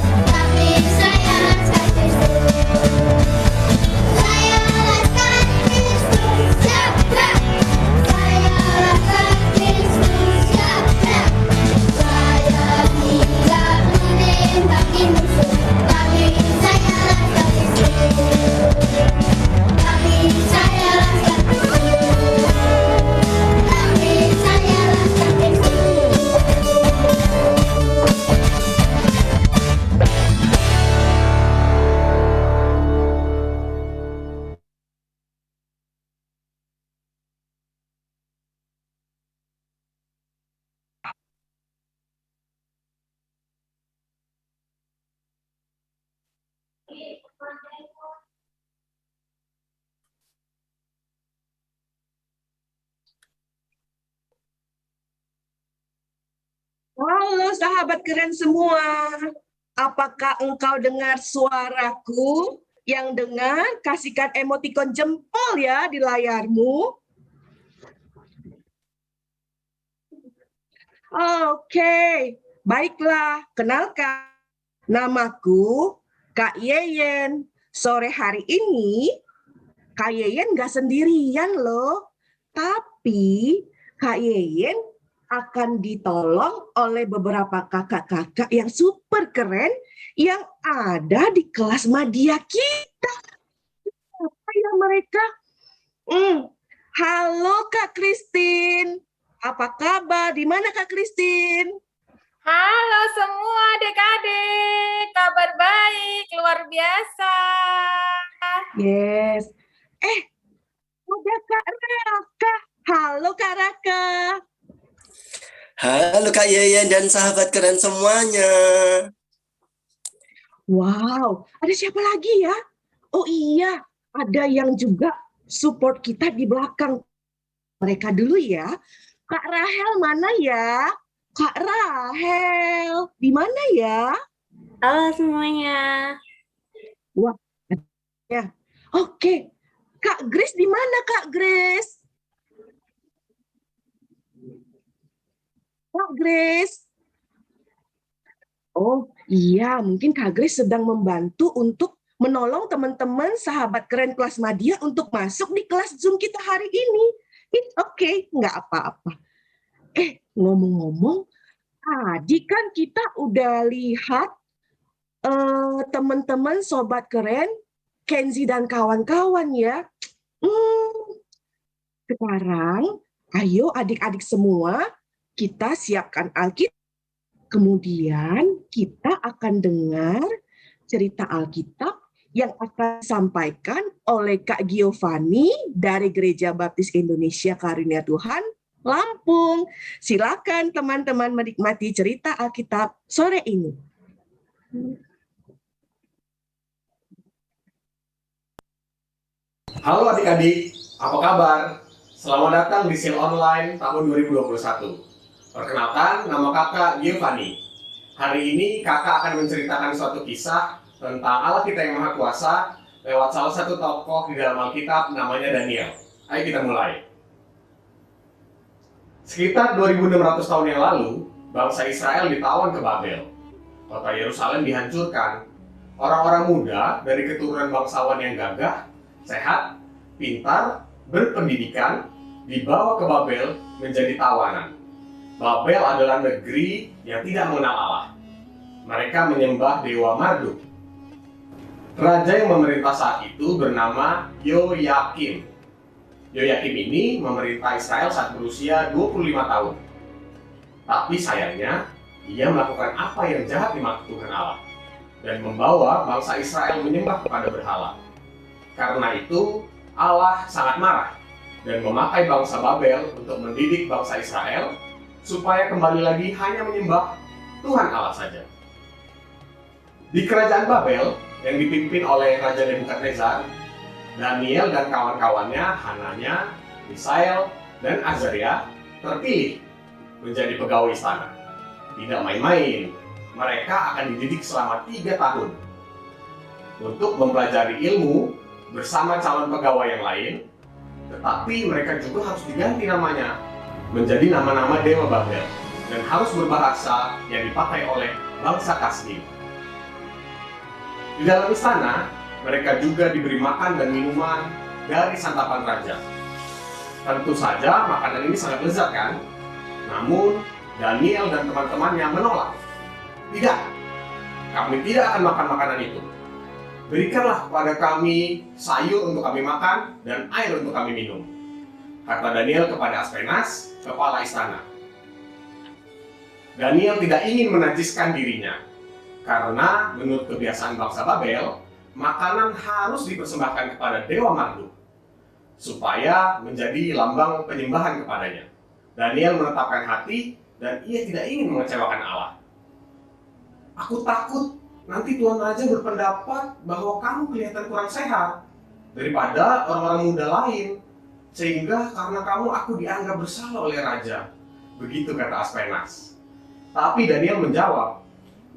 musuh, tapi saya Laskar Kristus. Saya Laskar Kristus, siaplah. Saya Laskar Kristus, siaplah. Saya tidak menembak musuh, tapi saya Laskar Kristus. Tapi saya Laskar Kristus. Tapi saya Laskar Halo sahabat keren semua. Apakah engkau dengar suaraku? Yang dengar, kasihkan emotikon jempol ya di layarmu. Oke, baiklah. Kenalkan, namaku Kak Yeyen. Sore hari ini, Kak Yeyen nggak sendirian loh. Tapi Kak Yeyen akan ditolong oleh beberapa kakak-kakak yang super keren yang ada di kelas media kita. Siapa ya mereka? Halo Kak Christine. Apa kabar? Di mana Kak Christine? Halo semua adik-adik, kabar baik, luar biasa. Yes. Ada Kak Raka. Halo Kak Raka. Halo Kak Yeyen dan sahabat keren semuanya. Wow, ada siapa lagi ya? Oh iya, ada yang juga support kita di belakang. Mereka dulu ya. Kak Rahel mana ya? Kak Rahel, di mana ya? Halo semuanya. Wah, ya. Oke. Kak Grace di mana Kak Grace? Kak Grace. Oh iya, mungkin Kak Grace sedang membantu untuk menolong teman-teman sahabat keren kelas media untuk masuk di kelas Zoom kita hari ini. It's okay, nggak apa-apa. Ngomong-ngomong, tadi kan kita udah lihat teman-teman sobat keren, Kenzi dan kawan-kawan ya. Sekarang, ayo adik-adik semua, kita siapkan Alkitab. Kemudian kita akan dengar cerita Alkitab yang akan disampaikan oleh Kak Giovanni dari Gereja Baptis Indonesia Karunia Tuhan, Lampung. Silakan teman-teman menikmati cerita Alkitab sore ini. Halo adik-adik, apa kabar? Selamat datang di SIL Online tahun 2021. Perkenalkan, nama kakak Giovanni. Hari ini kakak akan menceritakan suatu kisah tentang Allah kita yang Maha Kuasa lewat salah satu tokoh di dalam Alkitab namanya Daniel. Ayo kita mulai. Sekitar 2600 tahun yang lalu, bangsa Israel ditawan ke Babel. Kota Yerusalem dihancurkan. Orang-orang muda dari keturunan bangsawan yang gagah, sehat, pintar, berpendidikan, dibawa ke Babel menjadi tawanan. Babel adalah negeri yang tidak mengenal Allah. Mereka menyembah Dewa Marduk. Raja yang memerintah saat itu bernama Yoyakim. Yoyakim ini memerintah Israel saat berusia 25 tahun. Tapi sayangnya, ia melakukan apa yang jahat di mata Tuhan Allah dan membawa bangsa Israel menyembah kepada berhala. Karena itu, Allah sangat marah dan memakai bangsa Babel untuk mendidik bangsa Israel supaya kembali lagi hanya menyembah Tuhan Allah saja. Di kerajaan Babel yang dipimpin oleh Raja Nebukadnezar, Daniel dan kawan-kawannya, Hananya, Misael, dan Azaria, terpilih menjadi pegawai istana. Tidak main-main, mereka akan dididik selama 3 tahun untuk mempelajari ilmu bersama calon pegawai yang lain, tetapi mereka juga harus diganti namanya menjadi nama-nama Dewa Babel dan harus berbahasa yang dipakai oleh bangsa Kasdim. Di dalam istana, mereka juga diberi makan dan minuman dari santapan raja. Tentu saja makanan ini sangat lezat kan? Namun Daniel dan teman-temannya menolak. Tidak, kami tidak akan makan makanan itu. Berikanlah kepada kami sayur untuk kami makan dan air untuk kami minum, kata Daniel kepada Aspenas, kepala istana. Daniel tidak ingin menajiskan dirinya, karena menurut kebiasaan bangsa Babel, makanan harus dipersembahkan kepada Dewa Marduk supaya menjadi lambang penyembahan kepadanya. Daniel menetapkan hati dan ia tidak ingin mengecewakan Allah. Aku takut nanti Tuan Raja berpendapat bahwa kamu kelihatan kurang sehat daripada orang-orang muda lain, sehingga karena kamu aku dianggap bersalah oleh Raja. Begitu kata Aspenas. Tapi Daniel menjawab,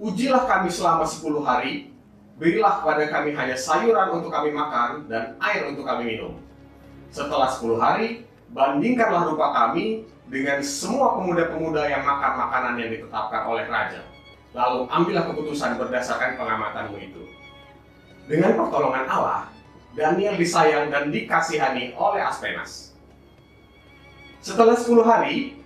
ujilah kami selama 10 hari, berilah kepada kami hanya sayuran untuk kami makan dan air untuk kami minum. Setelah 10 hari, bandingkanlah rupa kami dengan semua pemuda-pemuda yang makan makanan yang ditetapkan oleh Raja. Lalu ambillah keputusan berdasarkan pengamatanmu itu. Dengan pertolongan Allah, Daniel disayang dan dikasihani oleh Aspenas. Setelah 10 hari,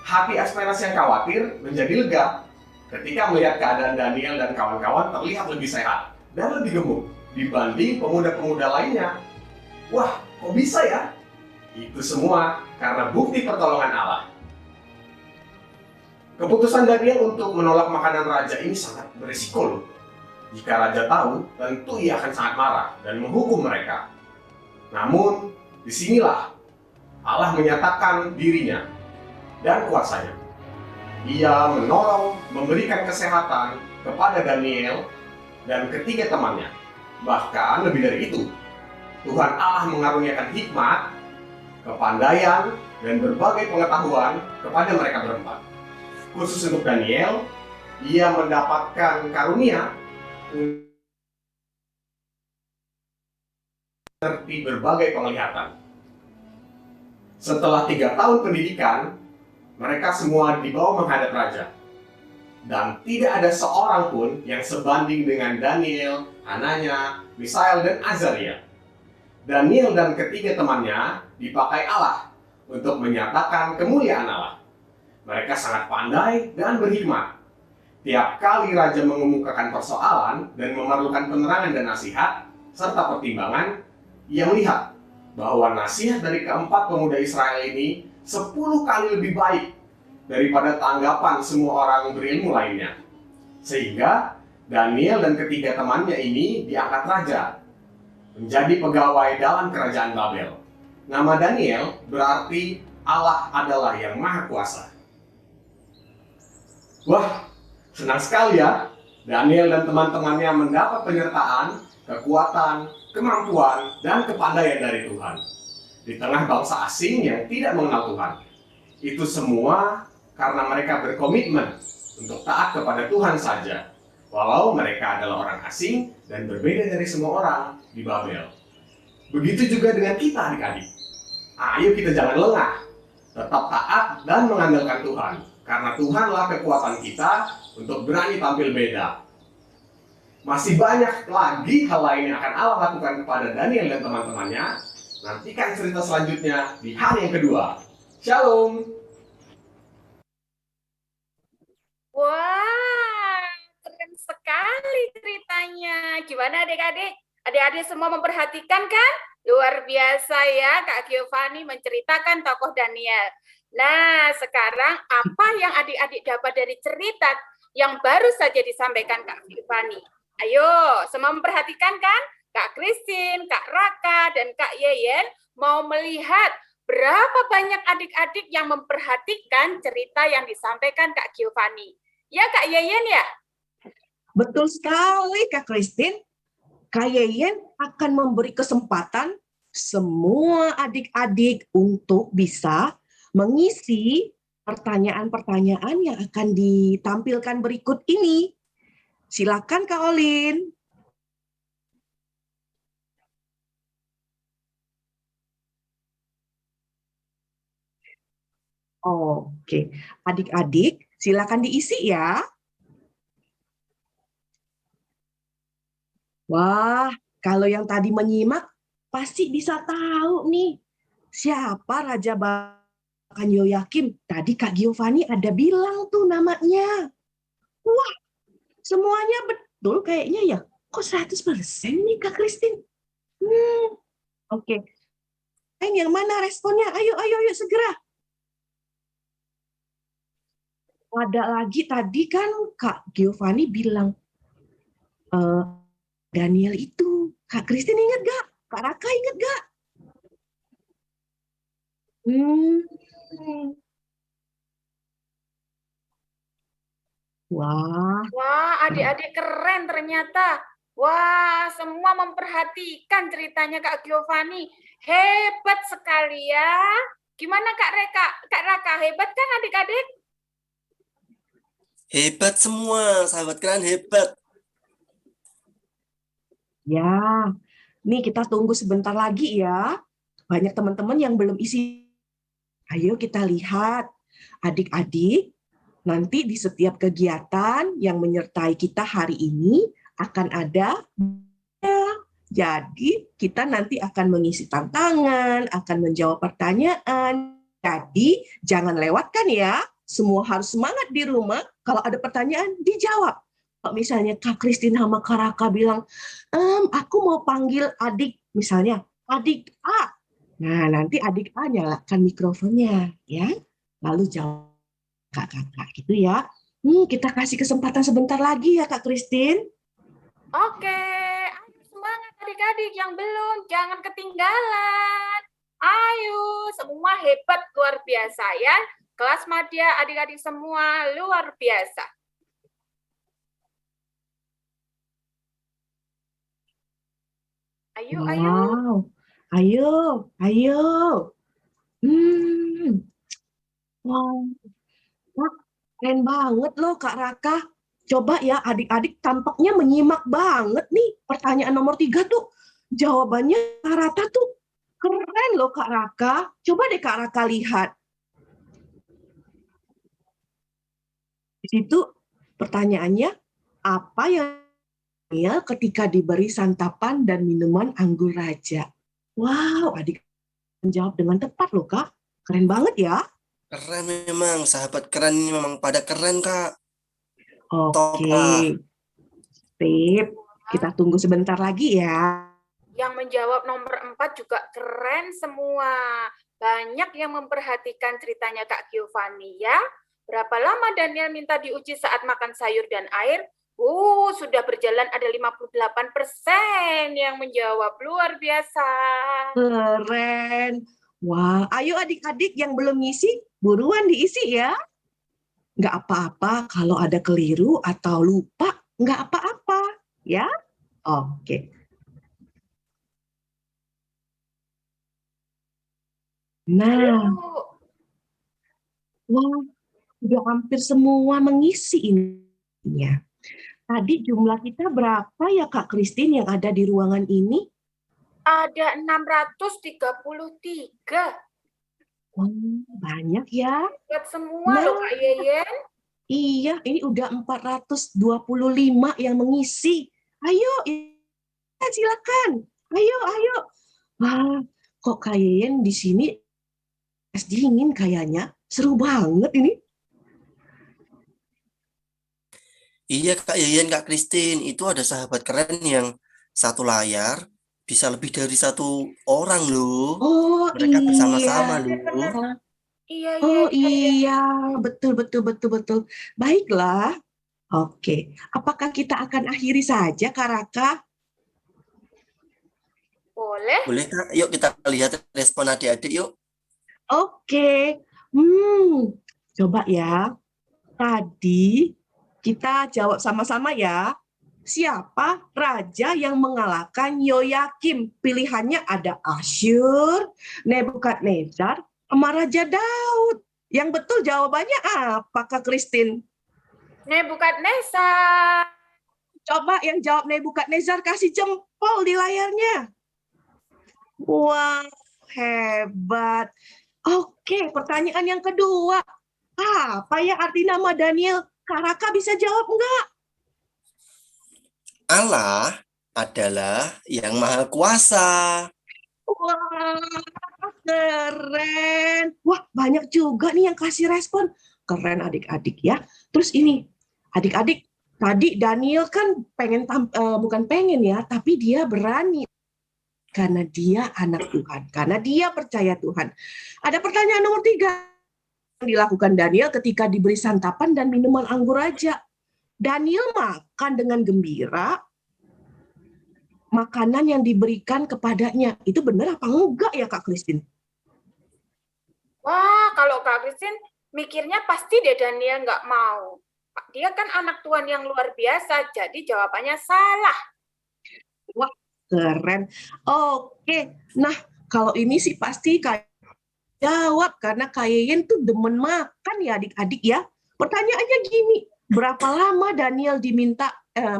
hati Aspenas yang khawatir menjadi lega ketika melihat keadaan Daniel dan kawan-kawan terlihat lebih sehat dan lebih gemuk dibanding pemuda-pemuda lainnya. Wah, kok bisa ya? Itu semua karena bukti pertolongan Allah. Keputusan Daniel untuk menolak makanan raja ini sangat berisiko loh. Jika raja tahu, tentu ia akan sangat marah dan menghukum mereka. Namun, disinilah Allah menyatakan dirinya dan kuasanya. Ia menolong, memberikan kesehatan kepada Daniel dan ketiga temannya. Bahkan lebih dari itu, Tuhan Allah mengaruniakan hikmat, kepandaian, dan berbagai pengetahuan kepada mereka berempat. Khusus untuk Daniel, ia mendapatkan karunia seperti berbagai penglihatan. Setelah 3 tahun pendidikan, mereka semua dibawa menghadap raja. Dan tidak ada seorang pun yang sebanding dengan Daniel, Hananya, Misael, dan Azaria. Daniel dan ketiga temannya dipakai Allah untuk menyatakan kemuliaan Allah. Mereka sangat pandai dan berhikmat. Tiap kali raja mengemukakan persoalan dan memerlukan penerangan dan nasihat, serta pertimbangan, ia melihat bahwa nasihat dari keempat pemuda Israel ini 10 kali lebih baik daripada tanggapan semua orang berilmu lainnya. Sehingga Daniel dan ketiga temannya ini diangkat raja, menjadi pegawai dalam kerajaan Babel. Nama Daniel berarti Allah adalah yang Maha Kuasa. Wah, senang sekali ya. Daniel dan teman-temannya mendapat penyertaan, kekuatan, kemampuan, dan kepandaian dari Tuhan. Di tengah bangsa asing yang tidak mengenal Tuhan. Itu semua karena mereka berkomitmen untuk taat kepada Tuhan saja. Walau mereka adalah orang asing dan berbeda dari semua orang di Babel. Begitu juga dengan kita adik-adik. Ayo kita jangan lengah. Tetap taat dan mengandalkan Tuhan. Karena Tuhanlah kekuatan kita untuk berani tampil beda. Masih banyak lagi hal lain yang akan Allah lakukan kepada Daniel dan teman-temannya. Nantikan cerita selanjutnya di hari yang kedua. Shalom! Wah, keren sekali ceritanya. Gimana adik-adik? Adik-adik semua memperhatikan kan? Luar biasa ya, Kak Giovanni menceritakan tokoh Daniel. Nah, sekarang apa yang adik-adik dapat dari cerita yang baru saja disampaikan Kak Giovanni? Ayo, semua memperhatikan kan? Kak Christine, Kak Raka, dan Kak Yeyen mau melihat berapa banyak adik-adik yang memperhatikan cerita yang disampaikan Kak Giovanni. Ya Kak Yeyen ya? Betul sekali Kak Christine. Kak Yeyen akan memberi kesempatan semua adik-adik untuk bisa mengisi pertanyaan-pertanyaan yang akan ditampilkan berikut ini. Silakan Kak Olin. Oke, adik-adik silakan diisi ya. Wah, kalau yang tadi menyimak pasti bisa tahu nih siapa Raja Bakan Yoyakim. Tadi Kak Giovanni ada bilang tuh namanya. Wah, semuanya betul kayaknya ya. Kok 100% nih Kak Christine? Oke. Yang mana responnya? Ayo segera. Ada lagi tadi kan Kak Giovanni bilang Daniel itu. Kak Christine ingat gak? Kak Raka ingat gak? Wah, adik-adik keren ternyata. Wah, semua memperhatikan ceritanya Kak Giovanni. Hebat sekali ya. Gimana Kak Raka? Hebat kan adik-adik? Hebat semua, sahabat keren hebat. Ya, nih kita tunggu sebentar lagi ya. Banyak teman-teman yang belum isi. Ayo kita lihat. Adik-adik, nanti di setiap kegiatan yang menyertai kita hari ini akan ada. Jadi kita nanti akan mengisi tantangan, akan menjawab pertanyaan. Jadi jangan lewatkan ya. Semua harus semangat di rumah. Kalau ada pertanyaan, dijawab. Kalau misalnya Kak Christine sama Kak Raka bilang, aku mau panggil adik, misalnya adik A. Nah, nanti adik A nyalakan mikrofonnya, ya. Lalu jawab kakak gitu ya. Kita kasih kesempatan sebentar lagi ya Kak Christine. Oke, ayo semangat adik-adik yang belum, jangan ketinggalan. Ayo, semua hebat luar biasa ya. Kelas Madya adik-adik semua luar biasa. Ayo. Wow. Wah, keren banget loh Kak Raka. Coba ya adik-adik tampaknya menyimak banget nih. Pertanyaan nomor 3 tuh jawabannya rata tuh keren loh Kak Raka. Coba deh Kak Raka lihat. Di situ pertanyaannya, apa yang ketika diberi santapan dan minuman anggur raja? Wow, adik menjawab dengan tepat loh Kak. Keren banget ya. Keren memang, sahabat keren ini memang pada keren Kak. Oke. Sip, kita tunggu sebentar lagi ya. Yang menjawab nomor 4 juga keren semua. Banyak yang memperhatikan ceritanya Kak Giovanni ya. Berapa lama Daniel minta diuji saat makan sayur dan air? Sudah berjalan ada 58% yang menjawab. Luar biasa. Keren. Wah, ayo adik-adik yang belum ngisi, buruan diisi ya. Nggak apa-apa kalau ada keliru atau lupa, nggak apa-apa ya. Oke. Nah, wah, udah hampir semua mengisi ini. Tadi jumlah kita berapa ya Kak Christine yang ada di ruangan ini? Ada 633. Banyak ya. Lihat semua loh Kak Yeyen. Iya, ini udah 425 yang mengisi. Ayo, silakan. Ayo. Wah, kok Kak Yeyen di sini es dingin kayaknya. Seru banget ini. Iya Kak Yayan, Kak Christine, itu ada sahabat keren yang satu layar bisa lebih dari satu orang loh. Oh Mereka iya. bersama-sama loh. Iya, betul. Baiklah. Oke, apakah kita akan akhiri saja Kak Raka? Boleh. Boleh Kak, yuk kita lihat respon adik-adik yuk. Oke, coba ya. Tadi kita jawab sama-sama ya. Siapa raja yang mengalahkan Yoyakim? Pilihannya ada Asyur, Nebukadnezar, sama Raja Daud. Yang betul jawabannya apa Kak Christine? Nebukadnezar. Coba yang jawab Nebukadnezar kasih jempol di layarnya. Wah, hebat. Oke, pertanyaan yang kedua. Apa ya arti nama Daniel? Kak Raka bisa jawab enggak? Allah adalah yang maha kuasa. Wah, keren. Wah, banyak juga nih yang kasih respon. Keren adik-adik ya. Terus ini, adik-adik, tadi Daniel kan bukan pengen ya, tapi dia berani. Karena dia anak Tuhan. Karena dia percaya Tuhan. Ada pertanyaan nomor 3. Yang dilakukan Daniel ketika diberi santapan dan minuman anggur raja. Daniel makan dengan gembira makanan yang diberikan kepadanya. Itu benar apa enggak ya Kak Christine? Wah, kalau Kak Christine mikirnya pasti deh Daniel nggak mau. Dia kan anak Tuhan yang luar biasa, jadi jawabannya salah. Wah, keren. Oke, nah kalau ini sih pasti kayak jawab karena Kak Yeyen tuh demen makan ya adik-adik ya. Pertanyaannya gini, berapa lama Daniel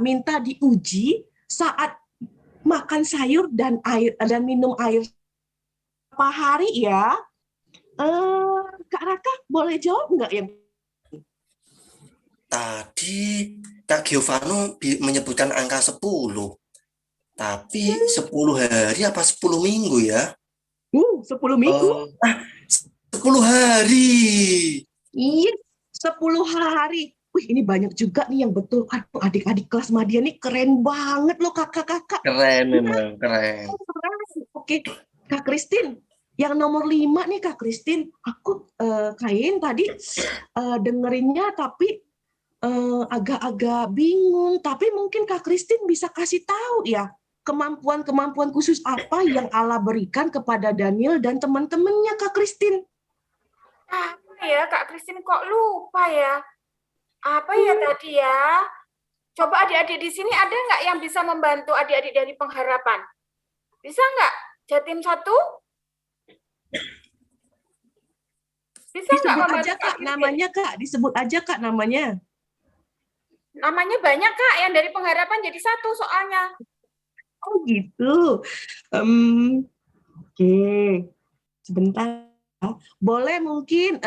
minta diuji saat makan sayur dan minum air? Berapa hari ya? Kak Raka boleh jawab nggak ya? Tadi Kak Giovanni menyebutkan angka 10. Tapi 10 hari apa 10 minggu ya? 10 minggu? 10 hari. Iya, 10 hari. Wih, ini banyak juga nih yang betul. Aduh, adik-adik kelas Madia nih keren banget loh kakak-kakak. Keren memang, keren. Oke, Kak Christine. Yang nomor 5 nih Kak Christine. Aku kayaknya tadi dengerinnya tapi agak-agak bingung. Tapi mungkin Kak Christine bisa kasih tahu ya. Kemampuan-kemampuan khusus apa yang Allah berikan kepada Daniel dan teman-temannya Kak Christine? Apa ya Kak Christine kok lupa ya? Apa ya tadi ya? Coba adik-adik di sini ada nggak yang bisa membantu adik-adik dari pengharapan? Bisa nggak? Jatim 1? Bisa nggak Disebut membantu aja Kak namanya Kak, disebut aja Kak namanya. Namanya banyak Kak, yang dari pengharapan jadi 1 soalnya. Oh gitu. Oke, sebentar. Boleh mungkin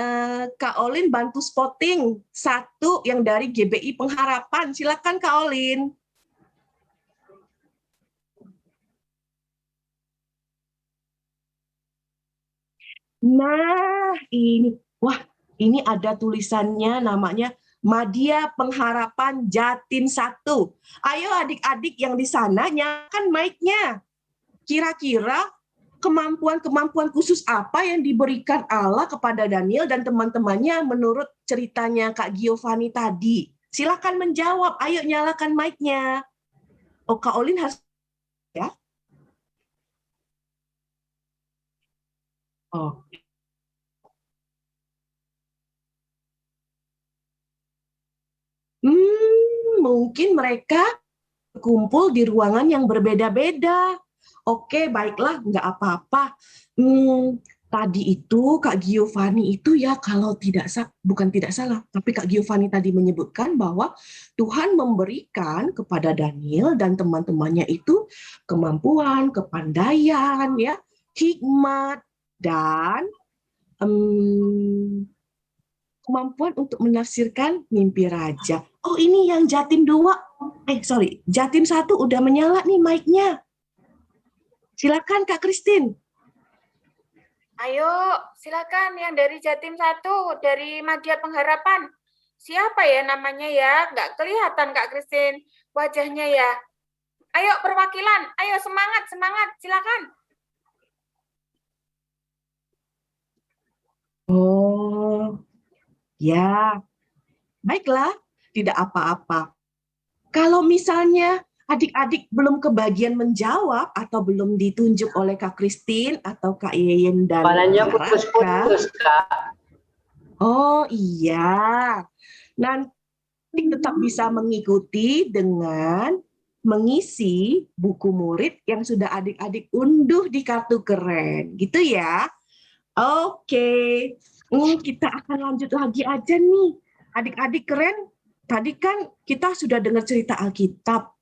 Kak Olin bantu spotting 1 yang dari GBI Pengharapan. Silakan Kak Olin. Nah, wah, ini ada tulisannya namanya Madia Pengharapan Jatim 1. Ayo adik-adik yang di sana nyalakan mic-nya. Kira-kira kemampuan-kemampuan khusus apa yang diberikan Allah kepada Daniel dan teman-temannya menurut ceritanya Kak Giovanni tadi? Silakan menjawab. Ayo nyalakan mic-nya. Oh, Kak Olin harus ya. Oh. Mungkin mereka kumpul di ruangan yang berbeda-beda. Oke, baiklah, nggak apa-apa. Tadi itu Kak Giovanni itu ya kalau bukan tidak salah, tapi Kak Giovanni tadi menyebutkan bahwa Tuhan memberikan kepada Daniel dan teman-temannya itu kemampuan, kepandaian, ya, hikmat dan kemampuan untuk menafsirkan mimpi raja. Oh, ini yang Jatim 2. Jatim 1 udah menyala nih mic-nya. Silakan Kak Christine. Ayo, silakan yang dari Jatim 1, dari Madya Pengharapan. Siapa ya namanya ya? Nggak kelihatan Kak Christine wajahnya ya. Ayo perwakilan, ayo semangat, silakan. Oh, ya. Baiklah, tidak apa-apa. Kalau misalnya adik-adik belum kebagian menjawab atau belum ditunjuk oleh Kak Christine atau Kak Yeyen dan Kepalanya putus-putus, Kak. Oh iya. Nanti tetap bisa mengikuti dengan mengisi buku murid yang sudah adik-adik unduh di kartu keren. Gitu ya. Oke. Kita akan lanjut lagi aja nih. Adik-adik keren, tadi kan kita sudah dengar cerita Alkitab.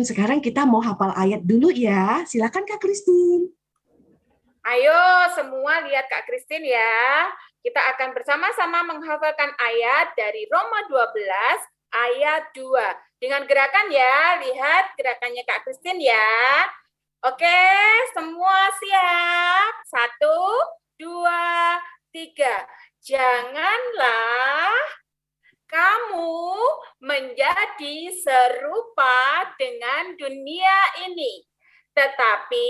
Sekarang kita mau hafal ayat dulu ya. Silakan Kak Christine. Ayo semua lihat Kak Christine ya. Kita akan bersama-sama menghafalkan ayat dari Roma 12 ayat 2. Dengan gerakan ya, lihat gerakannya Kak Christine ya. Oke, semua siap? 1, 2, 3. Janganlah kamu menjadi serupa dengan dunia ini, tetapi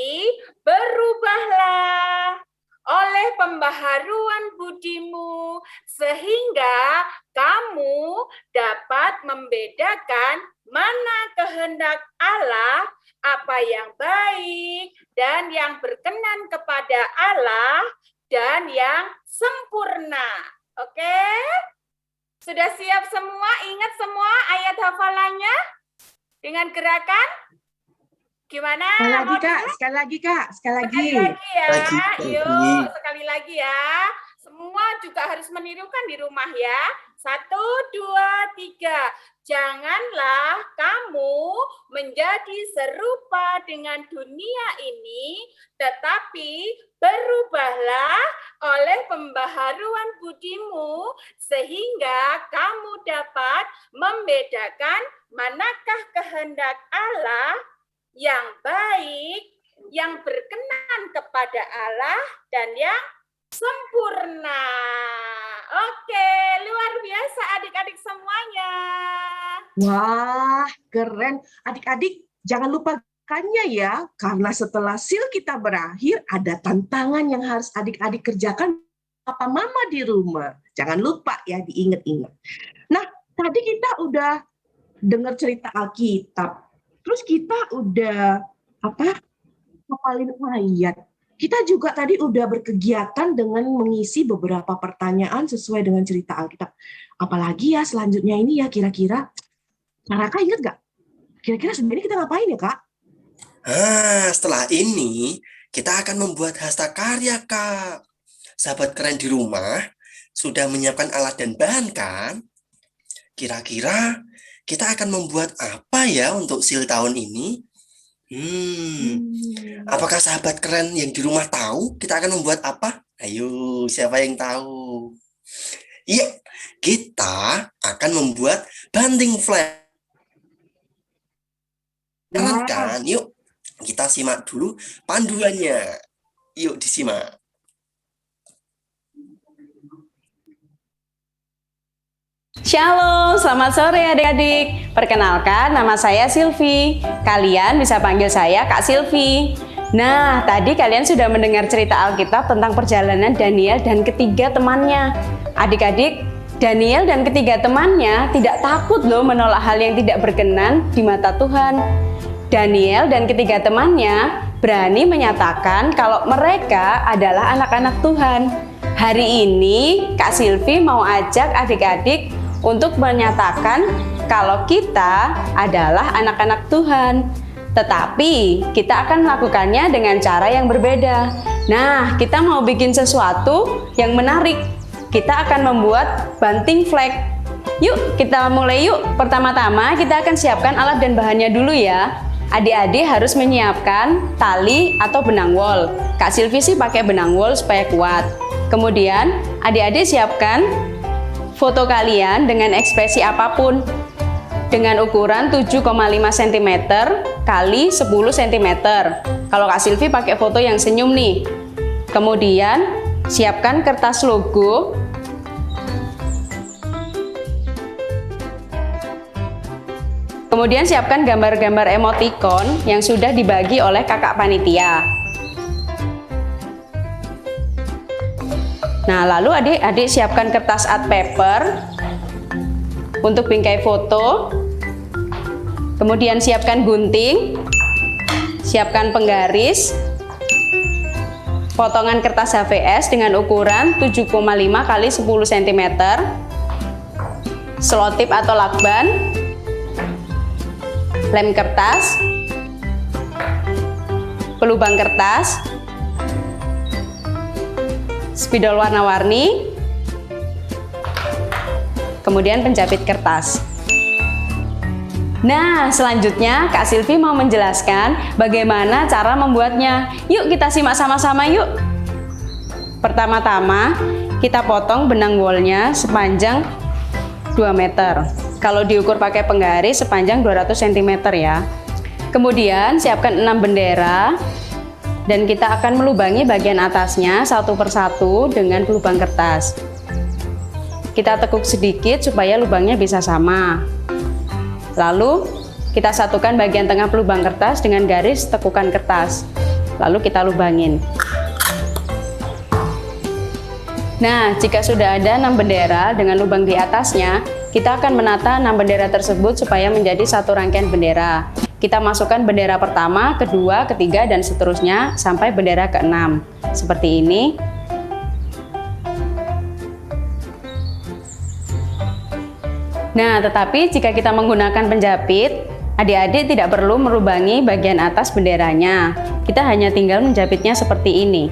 berubahlah oleh pembaharuan budimu, sehingga kamu dapat membedakan mana kehendak Allah, apa yang baik dan yang berkenan kepada Allah, dan yang sempurna. Oke? Sudah siap semua? Ingat semua ayat hafalannya? Dengan gerakan? Gimana? Sekali lagi, Kak. Sekali lagi ya. Yuk, sekali lagi ya. Semua juga harus menirukan di rumah ya. 1, 2, 3. Janganlah kamu menjadi serupa dengan dunia ini, tetapi berubahlah oleh pembaharuan budimu, sehingga kamu dapat membedakan manakah kehendak Allah yang baik, yang berkenan kepada Allah, dan yang sempurna. Oke, luar biasa adik-adik semuanya. Wah, keren. Adik-adik, jangan lupa gerakannya ya, karena setelah sil kita berakhir, ada tantangan yang harus adik-adik kerjakan papa mama di rumah. Jangan lupa ya, diingat-ingat. Nah, tadi kita udah dengar cerita Alkitab. Terus kita udah hafalin ayat. Kita juga tadi udah berkegiatan dengan mengisi beberapa pertanyaan sesuai dengan cerita Alkitab. Apalagi ya selanjutnya ini ya kira-kira. Raka ingat nggak? Kira-kira sebenarnya kita ngapain ya, Kak? Setelah ini kita akan membuat hasta karya, Kak. Sahabat keren di rumah sudah menyiapkan alat dan bahan kan? Kira-kira kita akan membuat apa ya untuk sil tahun ini? Apakah sahabat keren yang di rumah tahu kita akan membuat apa? Ayo, siapa yang tahu? Iya, kita akan membuat banting flag. Keren kan? Yuk, kita simak dulu panduannya. Yuk, disimak. Shalom, selamat sore adik-adik. Perkenalkan, nama saya Silvi. Kalian bisa panggil saya Kak Silvi. Nah, tadi kalian sudah mendengar cerita Alkitab tentang perjalanan Daniel dan ketiga temannya. Adik-adik, Daniel dan ketiga temannya tidak takut loh menolak hal yang tidak berkenan di mata Tuhan. Daniel dan ketiga temannya berani menyatakan kalau mereka adalah anak-anak Tuhan. Hari ini Kak Silvi mau ajak adik-adik untuk menyatakan kalau kita adalah anak-anak Tuhan. Tetapi kita akan melakukannya dengan cara yang berbeda. Nah, kita mau bikin sesuatu yang menarik. Kita akan membuat banting flag. Yuk, kita mulai yuk. Pertama-tama kita akan siapkan alat dan bahannya dulu ya. Adik-adik harus menyiapkan tali atau benang wol. Kak Silvi sih pakai benang wol supaya kuat. Kemudian adik-adik siapkan foto kalian dengan ekspresi apapun. Dengan ukuran 7,5 cm kali 10 cm. Kalau Kak Silvi pakai foto yang senyum nih. Kemudian siapkan kertas logo. Kemudian siapkan gambar-gambar emoticon yang sudah dibagi oleh kakak panitia. Nah, lalu adik-adik siapkan kertas art paper untuk bingkai foto. Kemudian siapkan gunting, siapkan penggaris, potongan kertas HVS dengan ukuran 7,5 kali 10 cm, selotip atau lakban, lem kertas, pelubang kertas, spidol warna-warni, kemudian penjepit kertas. Nah, selanjutnya Kak Silvi mau menjelaskan bagaimana cara membuatnya. Yuk kita simak sama-sama yuk. Pertama-tama kita potong benang wolnya sepanjang 2 meter. Kalau diukur pakai penggaris sepanjang 200 cm ya. Kemudian siapkan 6 bendera dan kita akan melubangi bagian atasnya satu persatu dengan pelubang kertas. Kita tekuk sedikit supaya lubangnya bisa sama. Lalu kita satukan bagian tengah pelubang kertas dengan garis tekukan kertas. Lalu kita lubangin. Nah, jika sudah ada 6 bendera dengan lubang di atasnya, kita akan menata 6 bendera tersebut supaya menjadi satu rangkaian bendera. Kita masukkan bendera pertama, kedua, ketiga, dan seterusnya sampai bendera ke-6. Seperti ini. Nah, tetapi jika kita menggunakan penjepit, adik-adik tidak perlu melubangi bagian atas benderanya. Kita hanya tinggal menjepitnya seperti ini.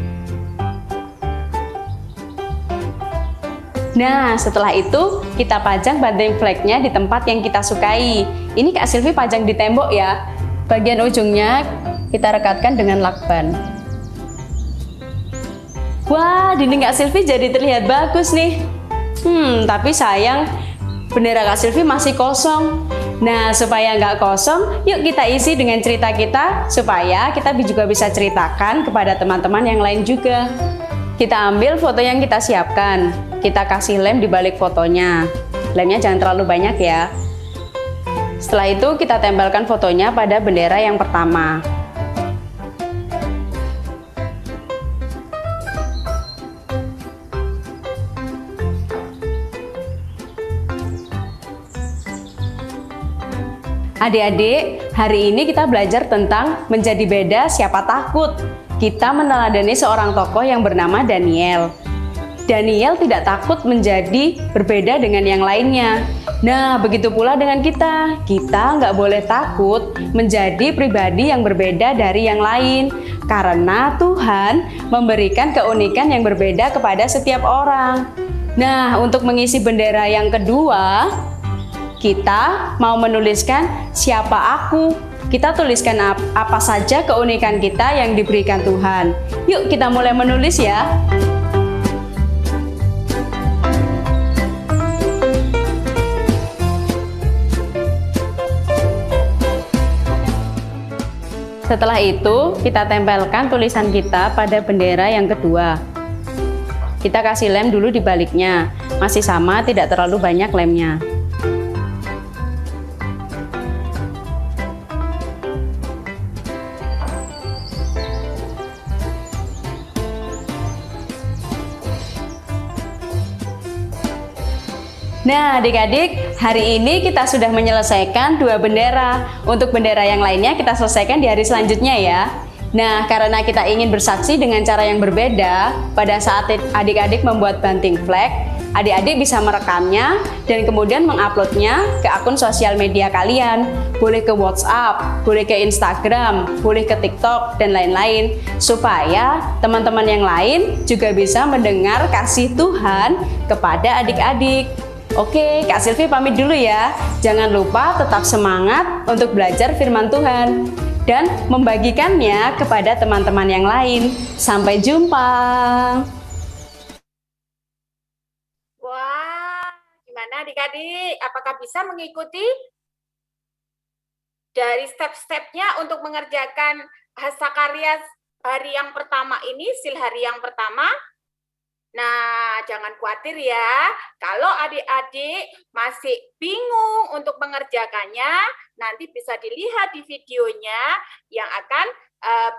Nah, setelah itu kita pajang banting flagnya di tempat yang kita sukai. Ini Kak Silvi pajang di tembok ya. Bagian ujungnya kita rekatkan dengan lakban. Wah, dinding Kak Silvi jadi terlihat bagus nih. Tapi sayang, bendera Kak Silvi masih kosong. Nah, supaya nggak kosong, yuk kita isi dengan cerita kita, supaya kita juga bisa ceritakan kepada teman-teman yang lain juga. Kita ambil foto yang kita siapkan, kita kasih lem di balik fotonya. Lemnya jangan terlalu banyak ya. Setelah itu kita tempelkan fotonya pada bendera yang pertama. Adik-adik, hari ini kita belajar tentang menjadi beda siapa takut. Kita meneladani seorang tokoh yang bernama Daniel. Daniel tidak takut menjadi berbeda dengan yang lainnya. Nah, begitu pula dengan kita. Kita nggak boleh takut menjadi pribadi yang berbeda dari yang lain. Karena Tuhan memberikan keunikan yang berbeda kepada setiap orang. Nah, untuk mengisi bendera yang kedua, kita mau menuliskan siapa aku. Kita tuliskan apa saja keunikan kita yang diberikan Tuhan. Yuk kita mulai menulis ya. Setelah itu kita tempelkan tulisan kita pada bendera yang kedua. Kita kasih lem dulu di baliknya. Masih sama, tidak terlalu banyak lemnya. Nah, adik-adik, hari ini kita sudah menyelesaikan 2 bendera. Untuk bendera yang lainnya kita selesaikan di hari selanjutnya ya. Nah, karena kita ingin bersaksi dengan cara yang berbeda, pada saat adik-adik membuat banting flag, adik-adik bisa merekamnya dan kemudian menguploadnya ke akun sosial media kalian. Boleh ke WhatsApp, boleh ke Instagram, boleh ke TikTok, dan lain-lain. Supaya teman-teman yang lain juga bisa mendengar kasih Tuhan kepada adik-adik. Oke, Kak Silvi pamit dulu ya. Jangan lupa tetap semangat untuk belajar firman Tuhan dan membagikannya kepada teman-teman yang lain. Sampai jumpa. Wah, gimana adik-adik? Apakah bisa mengikuti dari step-stepnya untuk mengerjakan hastakarya hari yang pertama ini, sil hari yang pertama? Nah, jangan khawatir ya. Kalau adik-adik masih bingung untuk mengerjakannya, nanti bisa dilihat di videonya yang akan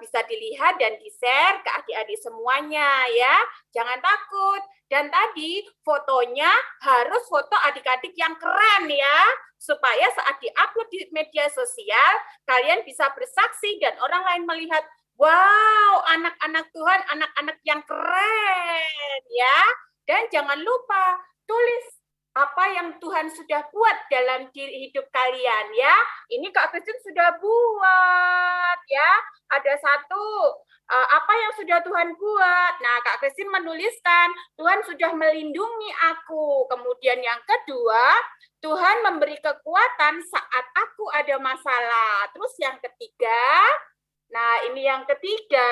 bisa dilihat dan di-share ke adik-adik semuanya ya. Jangan takut. Dan tadi fotonya harus foto adik-adik yang keren ya. Supaya saat di-upload di media sosial, kalian bisa bersaksi dan orang lain melihat, wow, anak-anak Tuhan, anak-anak yang keren ya. Dan jangan lupa tulis apa yang Tuhan sudah buat dalam hidup kalian ya. Ini Kak Christine sudah buat ya. Ada satu, apa yang sudah Tuhan buat. Nah, Kak Christine menuliskan, Tuhan sudah melindungi aku. Kemudian yang kedua, Tuhan memberi kekuatan saat aku ada masalah. Terus yang ketiga, nah, ini yang ketiga,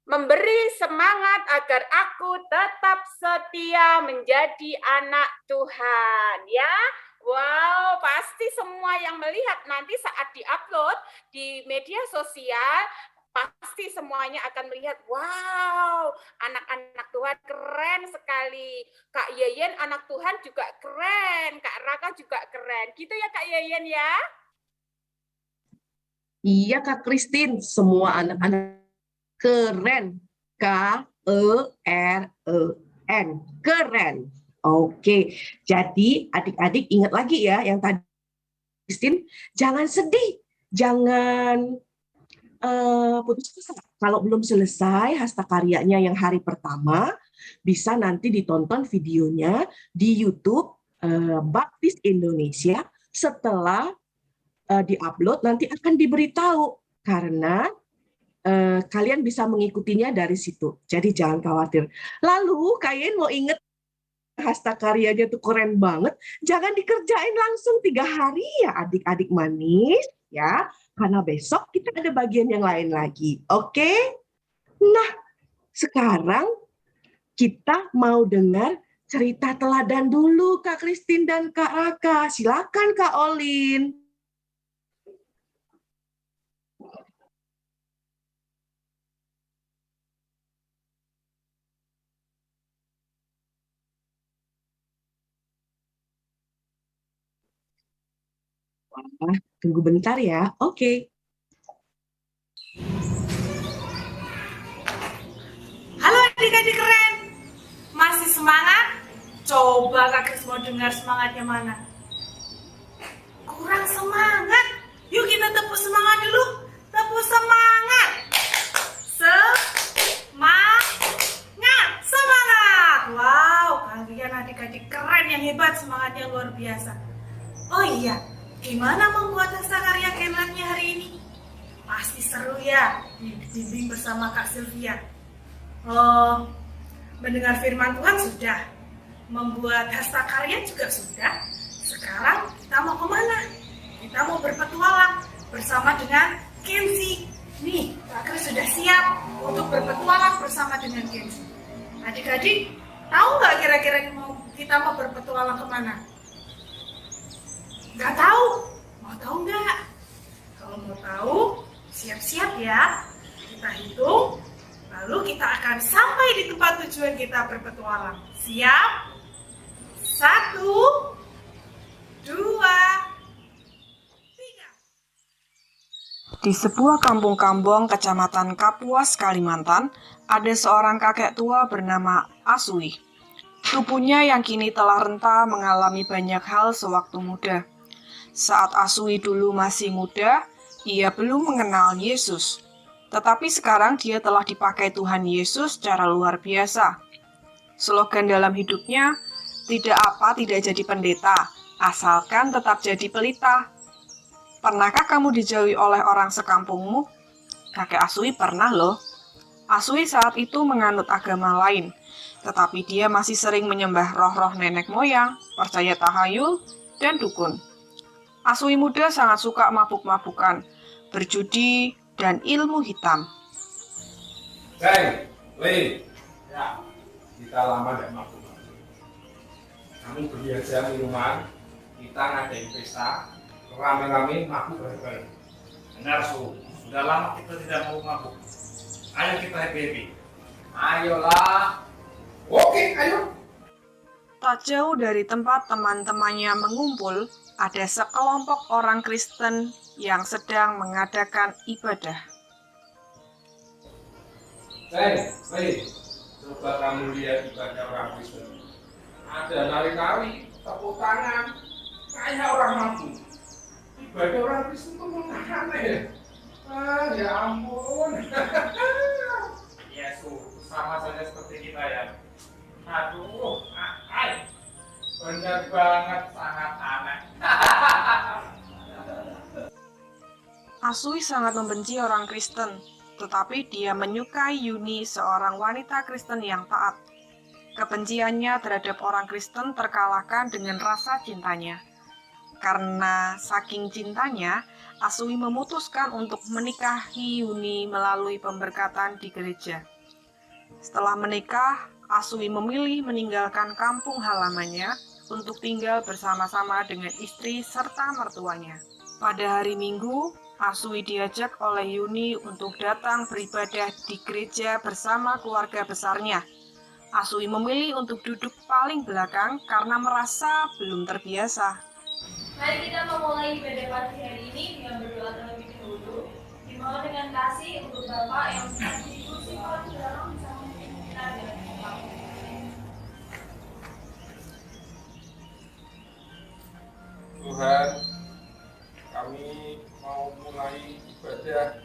memberi semangat agar aku tetap setia menjadi anak Tuhan, ya. Wow, pasti semua yang melihat nanti saat diupload di media sosial, pasti semuanya akan melihat, wow, anak-anak Tuhan keren sekali. Kak Yeyen anak Tuhan juga keren, Kak Raka juga keren. Gitu ya Kak Yeyen ya? Iya Kak Christine, semua anak-anak keren. K-E-R-E-N. Keren. Oke, jadi adik-adik ingat lagi ya yang tadi Christine, jangan sedih, jangan putus asa. Kalau belum selesai hastakaryanya yang hari pertama, bisa nanti ditonton videonya di YouTube Baptis Indonesia. Setelah di-upload nanti akan diberitahu karena kalian bisa mengikutinya dari situ. Jadi jangan khawatir. Lalu kalian mau ingat hastakaryanya tuh keren banget, jangan dikerjain langsung 3 hari ya adik-adik manis ya, karena besok kita ada bagian yang lain lagi. Oke? Nah, sekarang kita mau dengar cerita teladan dulu Kak Christine dan Kak Raka. Silakan Kak Olin. Wah, tunggu bentar ya. Oke. Halo adik-adik keren. Masih semangat? Coba Kak Kris mau dengar semangatnya mana? Kurang semangat. Yuk kita tepuk semangat dulu. Tepuk semangat. Semangat. Wow, kalian adik-adik keren yang hebat, semangatnya luar biasa. Oh iya, gimana membuat hastakarya Kenannya hari ini? Pasti seru ya, dibimbing bersama Kak Sylvia. Oh, mendengar firman Tuhan sudah, membuat hastakarya juga sudah. Sekarang kita mau kemana? Kita mau berpetualang bersama dengan Kenzi. Nih, Kak Kris sudah siap untuk berpetualang bersama dengan Kenzi. Adik-adik, tahu nggak kira-kira kita mau berpetualang kemana? Nggak tahu? Mau tahu nggak? Kalau mau tahu, siap-siap ya. Kita hitung, lalu kita akan sampai di tempat tujuan kita berpetualang. Siap? 1, 2, Di sebuah kampung-kampung kecamatan Kapuas, Kalimantan, ada seorang kakek tua bernama Asui. Tubuhnya yang kini telah renta mengalami banyak hal sewaktu muda. Saat Asui dulu masih muda, ia belum mengenal Yesus. Tetapi sekarang dia telah dipakai Tuhan Yesus secara luar biasa. Slogan dalam hidupnya, tidak apa tidak jadi pendeta, asalkan tetap jadi pelita. Pernahkah kamu dijauhi oleh orang sekampungmu? Kakek Asui pernah loh. Asui saat itu menganut agama lain, tetapi dia masih sering menyembah roh-roh nenek moyang, percaya tahayul, dan dukun. Asui muda sangat suka mabuk-mabukan, berjudi, dan ilmu hitam. Ceng, Li, ya, kita lama tidak mabuk. Kamu beli aja minuman, kita ngadain pesta, rame-rame mabuk bareng-bareng. Benar, Su. Sudah lama kita tidak mau mabuk. Ayo kita happy-happy. Ayolah. Oke, ayo. Tak jauh dari tempat teman-temannya mengumpul, ada sekelompok orang Kristen yang sedang mengadakan ibadah. Ceng, Li, coba kamu lihat ibadah orang Kristen. Ada nari-nari, tepuk tangan, kayak orang mabuk. Ibadah orang Kristen itu aneh. Ya ampun. Ya, Su. Sama saja seperti kita ya. Aduh, Benar banget, sangat aneh. Asui sangat membenci orang Kristen, tetapi dia menyukai Yuni, seorang wanita Kristen yang taat. Kebenciannya terhadap orang Kristen terkalahkan dengan rasa cintanya. Karena saking cintanya, Asui memutuskan untuk menikahi Yuni melalui pemberkatan di gereja. Setelah menikah, Asui memilih meninggalkan kampung halamannya untuk tinggal bersama-sama dengan istri serta mertuanya. Pada hari Minggu, Asui diajak oleh Yuni untuk datang beribadah di gereja bersama keluarga besarnya. Asui memilih untuk duduk paling belakang karena merasa belum terbiasa. Mari kita memulai ibadah pagi hari ini dengan berdoa terlebih dahulu. Dimohon dengan kasih untuk Bapak yang sedang di kursi paling dalam bisa memimpin kita dengan cepat. Tuhan, kami mau mulai ibadah.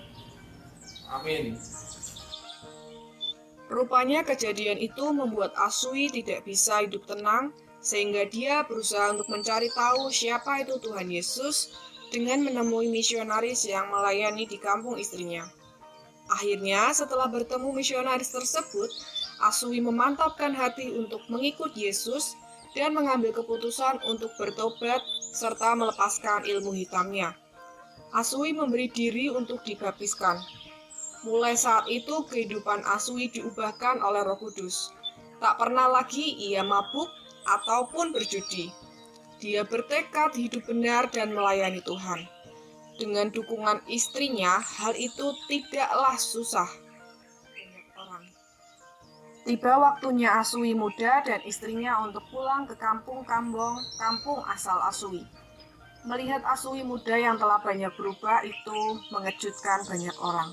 Amin. Rupanya kejadian itu membuat Asui tidak bisa hidup tenang, sehingga dia berusaha untuk mencari tahu siapa itu Tuhan Yesus dengan menemui misionaris yang melayani di kampung istrinya. Akhirnya, setelah bertemu misionaris tersebut, Asui memantapkan hati untuk mengikut Yesus dan mengambil keputusan untuk bertobat serta melepaskan ilmu hitamnya. Asui memberi diri untuk dibaptiskan. Mulai saat itu, kehidupan Asui diubahkan oleh Roh Kudus. Tak pernah lagi ia mabuk ataupun berjudi. Dia bertekad hidup benar dan melayani Tuhan. Dengan dukungan istrinya, hal itu tidaklah susah. Tiba waktunya Asui muda dan istrinya untuk pulang ke kampung asal Asui. Melihat Asui muda yang telah banyak berubah itu mengejutkan banyak orang.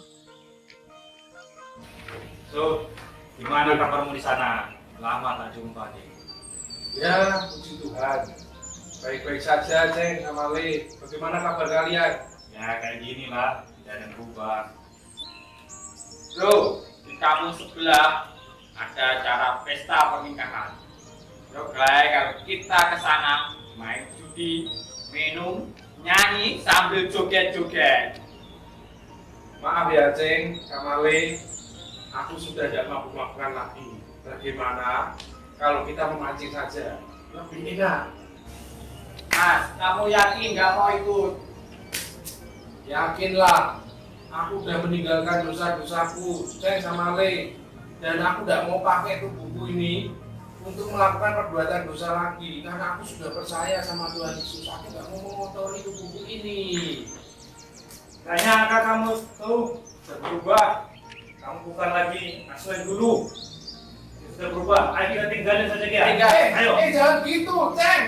So, gimana kabarmu di sana? Lama tak jumpa nih. Ya, puji Tuhan. Baik-baik saja, Ceng sama Li. Bagaimana kabar kalian? Ya, kayak gini lah. Tidak ada yang berubah. Bro, di kampung sebelah ada acara pesta pernikahan. Yuk, kalau kita ke sana main judi, minum, nyanyi sambil joget-joget. maaf ya, Ceng sama Li. Aku sudah tidak mabuk-mabukan lagi. Bagaimana kalau kita memancing saja? Lebih enak. Mas, kamu yakin nggak mau ikut? Yakinlah, aku udah meninggalkan dosa-dosaku, Ceng sama Le. Dan aku tidak mau pakai tubuhku ini untuk melakukan perbuatan dosa lagi. Karena aku sudah percaya sama Tuhan Yesus. Aku tidak mau mengotori tubuhku ini. Kayaknya angka kamu tuh berubah. Kamu bukan lagi asuhan dulu. Sudah berubah. Ayo kita tinggalin saja dia. Ayo. Jangan gitu, Ceng.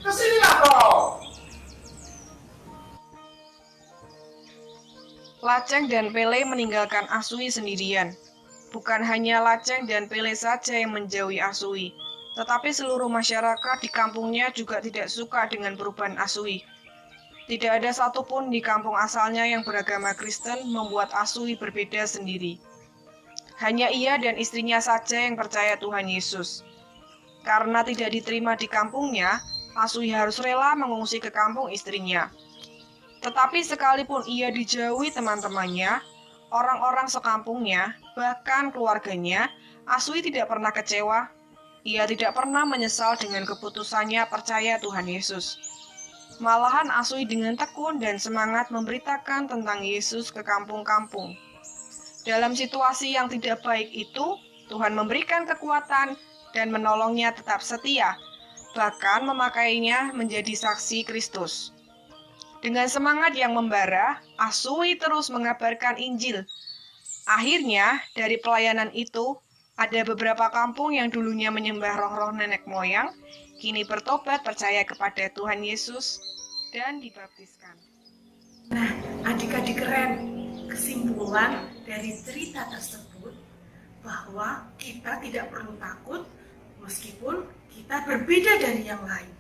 Kesinilah kau. Laceng dan Pele meninggalkan Asui sendirian. Bukan hanya Laceng dan Pele saja yang menjauhi Asui, Tetapi seluruh masyarakat di kampungnya juga tidak suka dengan perubahan Asui. Tidak ada satupun di kampung asalnya yang beragama Kristen membuat Asui berbeda sendiri. Hanya ia dan istrinya saja yang percaya Tuhan Yesus. Karena tidak diterima di kampungnya, Asui harus rela mengungsi ke kampung istrinya. Tetapi sekalipun ia dijauhi teman-temannya, orang-orang sekampungnya, bahkan keluarganya, Asui tidak pernah kecewa. Ia tidak pernah menyesal dengan keputusannya percaya Tuhan Yesus. Malahan Asui dengan tekun dan semangat memberitakan tentang Yesus ke kampung-kampung. Dalam situasi yang tidak baik itu, Tuhan memberikan kekuatan dan menolongnya tetap setia, bahkan memakainya menjadi saksi Kristus. Dengan semangat yang membara, Asui terus mengabarkan Injil. Akhirnya, dari pelayanan itu, ada beberapa kampung yang dulunya menyembah roh-roh nenek moyang, kini bertobat percaya kepada Tuhan Yesus dan dibaptiskan. Nah, adik-adik keren, kesimpulan dari cerita tersebut bahwa kita tidak perlu takut meskipun kita berbeda dari yang lain.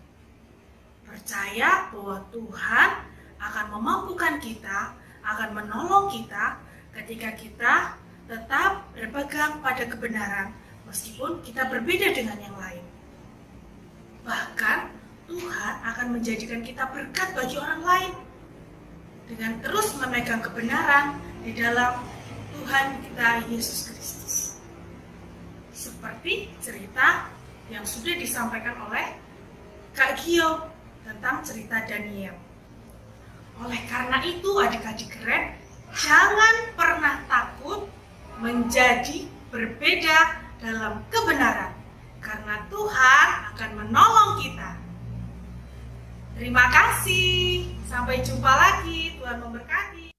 Percaya bahwa Tuhan akan memampukan kita, akan menolong kita ketika kita tetap berpegang pada kebenaran meskipun kita berbeda dengan yang lain. Bahkan Tuhan akan menjadikan kita berkat bagi orang lain dengan terus memegang kebenaran di dalam Tuhan kita Yesus Kristus. Seperti cerita yang sudah disampaikan oleh Kak Gio tentang cerita Daniel. Oleh karena itu adik-adik keren, jangan pernah takut menjadi berbeda dalam kebenaran, karena Tuhan akan menolong kita. Terima kasih, sampai jumpa lagi, Tuhan memberkati.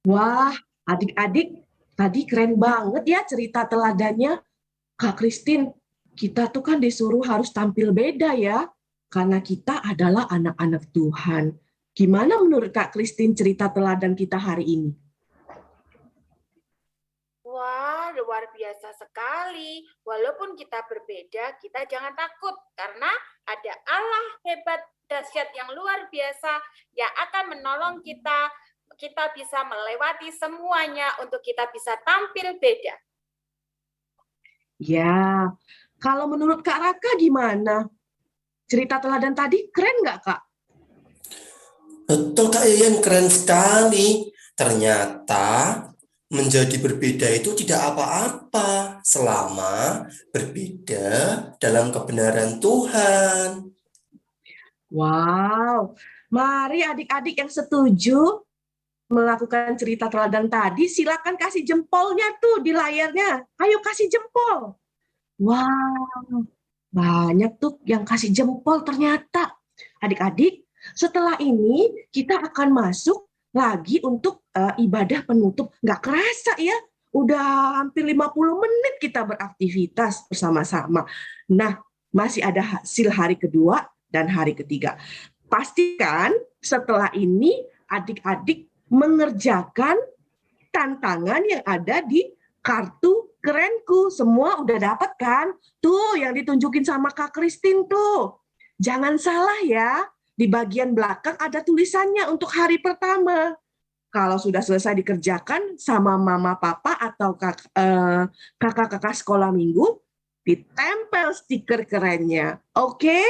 Wah, adik-adik, tadi keren banget ya cerita teladannya. Kak Christine, kita tuh kan disuruh harus tampil beda ya, karena kita adalah anak-anak Tuhan. Gimana menurut Kak Christine cerita teladan kita hari ini? Wah, luar biasa sekali. Walaupun kita berbeda, kita jangan takut karena ada Allah hebat dahsyat yang luar biasa yang akan menolong kita. Kita bisa melewati semuanya untuk kita bisa tampil beda. Ya, kalau menurut Kak Raka gimana? Cerita teladan tadi keren nggak, Kak? Betul Kak Yayan, keren sekali. Ternyata menjadi berbeda itu tidak apa-apa selama berbeda dalam kebenaran Tuhan. Wow, mari adik-adik yang setuju melakukan cerita teladan tadi, silakan kasih jempolnya tuh di layarnya. Ayo kasih jempol. Wow, banyak tuh yang kasih jempol ternyata. Adik-adik, setelah ini kita akan masuk lagi untuk ibadah penutup. Nggak kerasa ya, udah hampir 50 menit kita beraktivitas bersama-sama. Nah, masih ada hasil hari kedua dan hari ketiga. Pastikan setelah ini adik-adik mengerjakan tantangan yang ada di kartu kerenku. Semua udah dapat kan? Tuh yang ditunjukin sama Kak Christine tuh. Jangan salah ya, di bagian belakang ada tulisannya untuk hari pertama. Kalau sudah selesai dikerjakan sama mama papa atau kakak-kakak sekolah minggu, ditempel stiker kerennya. Oke?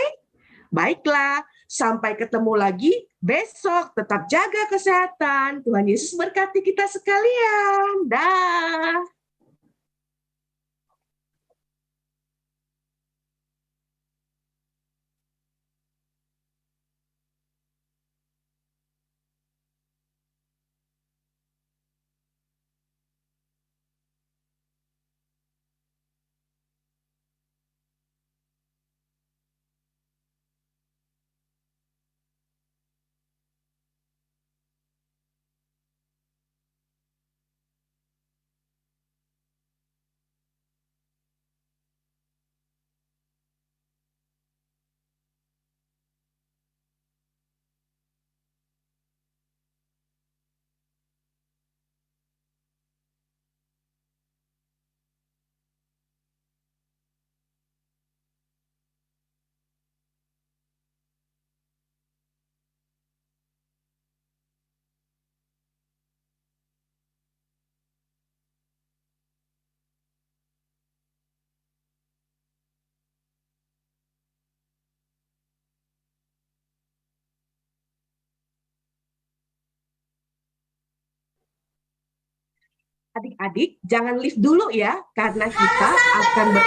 Baiklah, sampai ketemu lagi besok. Tetap jaga kesehatan. Tuhan Yesus berkati kita sekalian. Dah. Adik-adik, jangan lift dulu ya, karena kita akan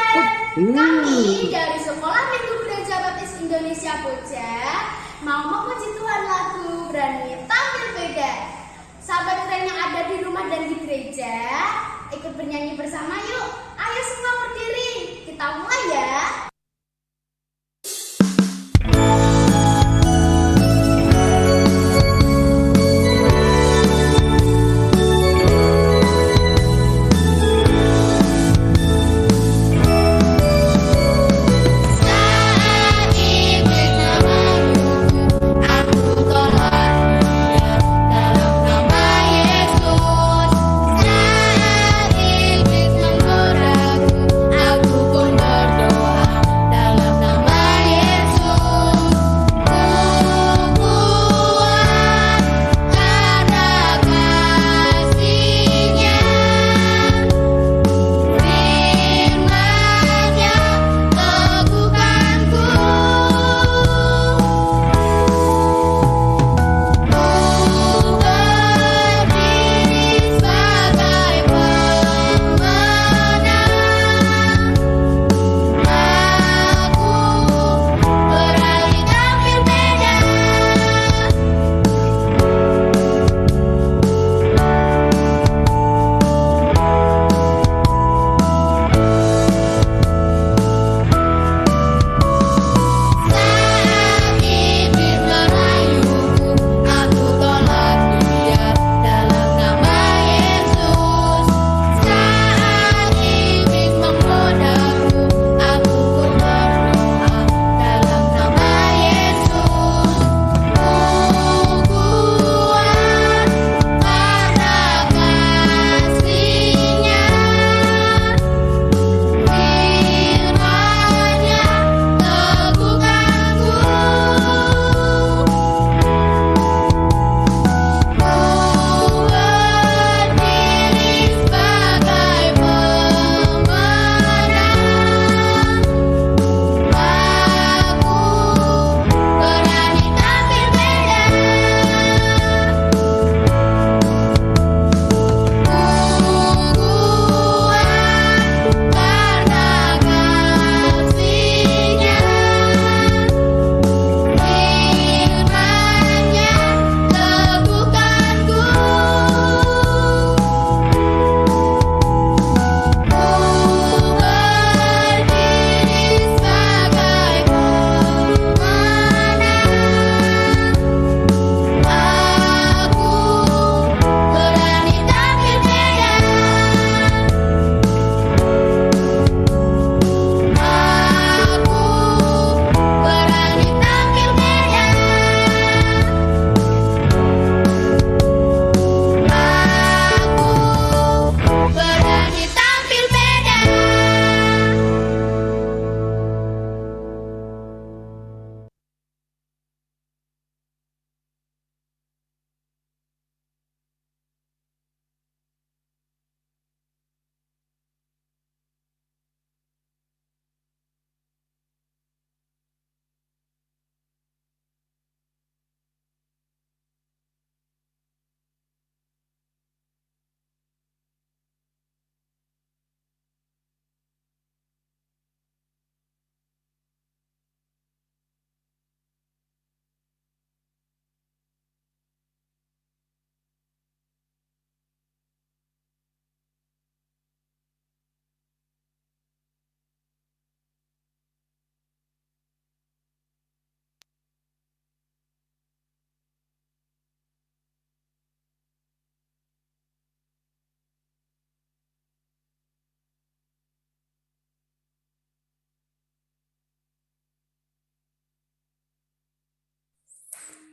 Kami dari Sekolah Minggu Gereja Baptis Indonesia Pojok mau memuji Tuhan lagu Berani Tampil Beda. Sahabat keren yang ada di rumah dan di gereja, ikut bernyanyi bersama yuk. Ayo semua berdiri, kita mulai ya.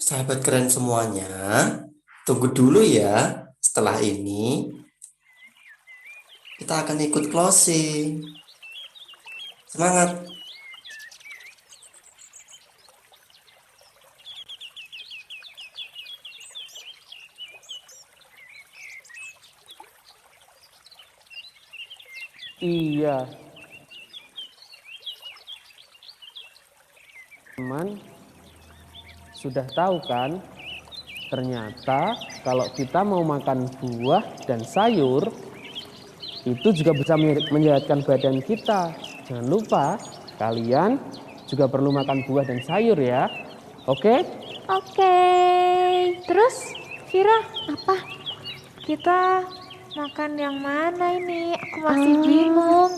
Sahabat keren semuanya, tunggu dulu ya. Setelah ini, kita akan ikut closing. Semangat! Iya. Teman, sudah tahu kan? Ternyata kalau kita mau makan buah dan sayur, Itu juga bisa menyehatkan badan kita. Jangan lupa, kalian juga perlu makan buah dan sayur ya. Oke? Oke. Terus, Vira, apa? Kita makan yang mana ini? Aku masih bingung.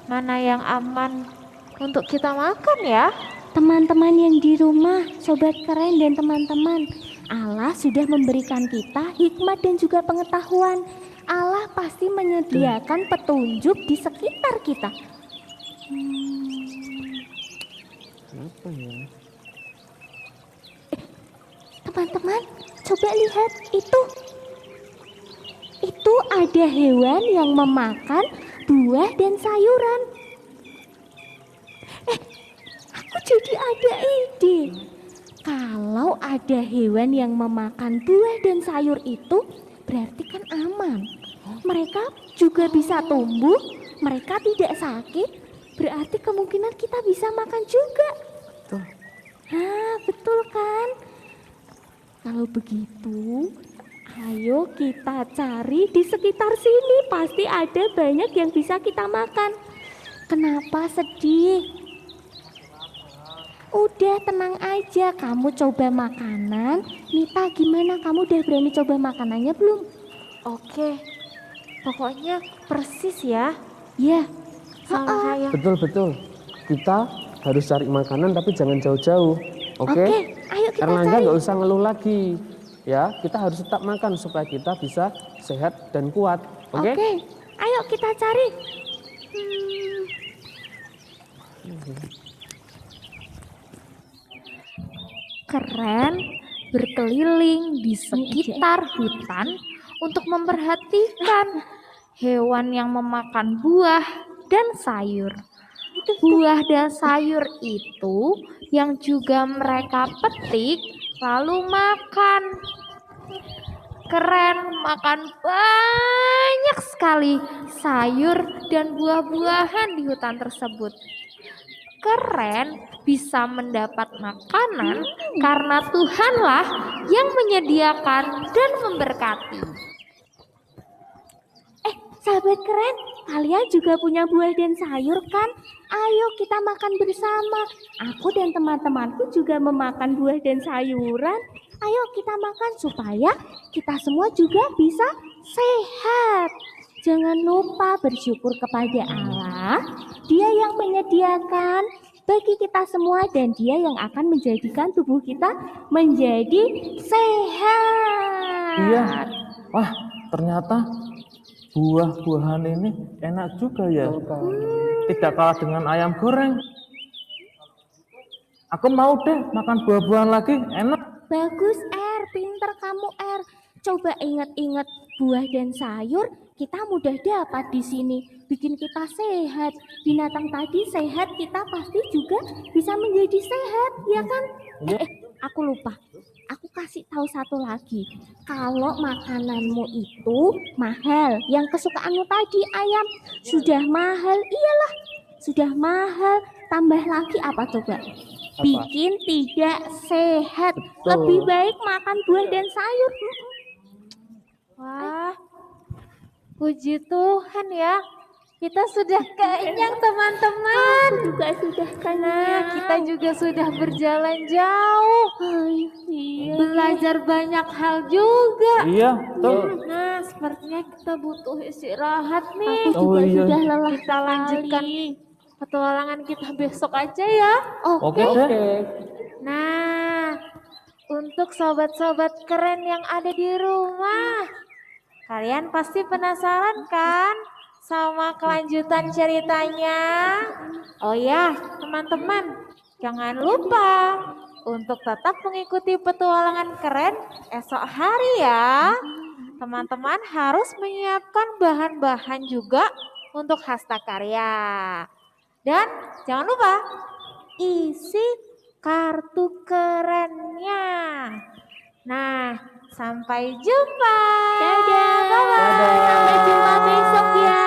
Mana yang aman untuk kita makan ya? Teman-teman yang di rumah, sobat keren dan teman-teman, Allah sudah memberikan kita hikmat dan juga pengetahuan. Allah pasti menyediakan petunjuk di sekitar kita. Apa ya? Teman-teman, coba lihat itu. Itu ada hewan yang memakan buah dan sayuran. Aku jadi ada ide. Kalau ada hewan yang memakan buah dan sayur itu, berarti kan aman. Mereka juga bisa tumbuh, mereka tidak sakit, berarti kemungkinan kita bisa makan juga. Betul kan? Kalau begitu, ayo kita cari di sekitar sini, pasti ada banyak yang bisa kita makan. Kenapa sedih? Udah tenang aja, kamu coba makanan. Nita gimana, kamu udah berani coba makanannya belum? Oke, pokoknya persis ya. Ya, sama kayak. Betul. Kita harus cari makanan tapi jangan jauh-jauh. Oke? Ayo kita Erlangga cari. nggak usah ngeluh lagi. Ya, kita harus tetap makan supaya kita bisa sehat dan kuat. Oke? Ayo kita cari. Keren berkeliling di sekitar hutan untuk memperhatikan hewan yang memakan buah dan sayur. Buah dan sayur itu yang juga mereka petik lalu makan. Keren makan banyak sekali sayur dan buah-buahan di hutan tersebut. Keren bisa mendapat makanan karena Tuhanlah yang menyediakan dan memberkati. Sahabat keren, kalian juga punya buah dan sayur kan? Ayo kita makan bersama. Aku dan teman-temanku juga memakan buah dan sayuran. Ayo kita makan supaya kita semua juga bisa sehat. Jangan lupa bersyukur kepada Allah. Dia yang menyediakan bagi kita semua dan Dia yang akan menjadikan tubuh kita menjadi sehat. Iya. Wah, ternyata buah-buahan ini enak juga ya. Tidak kalah dengan ayam goreng. Aku mau deh makan buah-buahan lagi, enak. Bagus pinter kamu Coba ingat-ingat buah dan sayur kita mudah dapat di sini. Bikin kita sehat. Binatang tadi sehat, kita pasti juga bisa menjadi sehat, ya kan? Aku lupa. Aku kasih tahu satu lagi. Kalau makananmu itu mahal, yang kesukaanmu tadi ayam sudah mahal, iyalah sudah mahal. Tambah lagi apa coba? Bikin tidak sehat. Lebih baik makan buah dan sayur. Wah, puji Tuhan ya. Kita sudah kenyang teman-teman. Juga sudah kenyang. Kita juga sudah berjalan jauh. Belajar banyak hal juga. Iya, betul. Nah, sepertinya kita butuh istirahat nih. Aku juga sudah lelah. Kita lanjutkan petualangan kita besok aja ya. Oke. Nah, untuk sobat-sobat keren yang ada di rumah, kalian pasti penasaran kan sama kelanjutan ceritanya? Oh ya, teman-teman, jangan lupa untuk tetap mengikuti petualangan keren esok hari ya. Teman-teman harus menyiapkan bahan-bahan juga untuk hasta karya. Dan jangan lupa isi kartu kerennya. Nah, sampai jumpa. Dadah. Bye-bye. Sampai jumpa besok ya.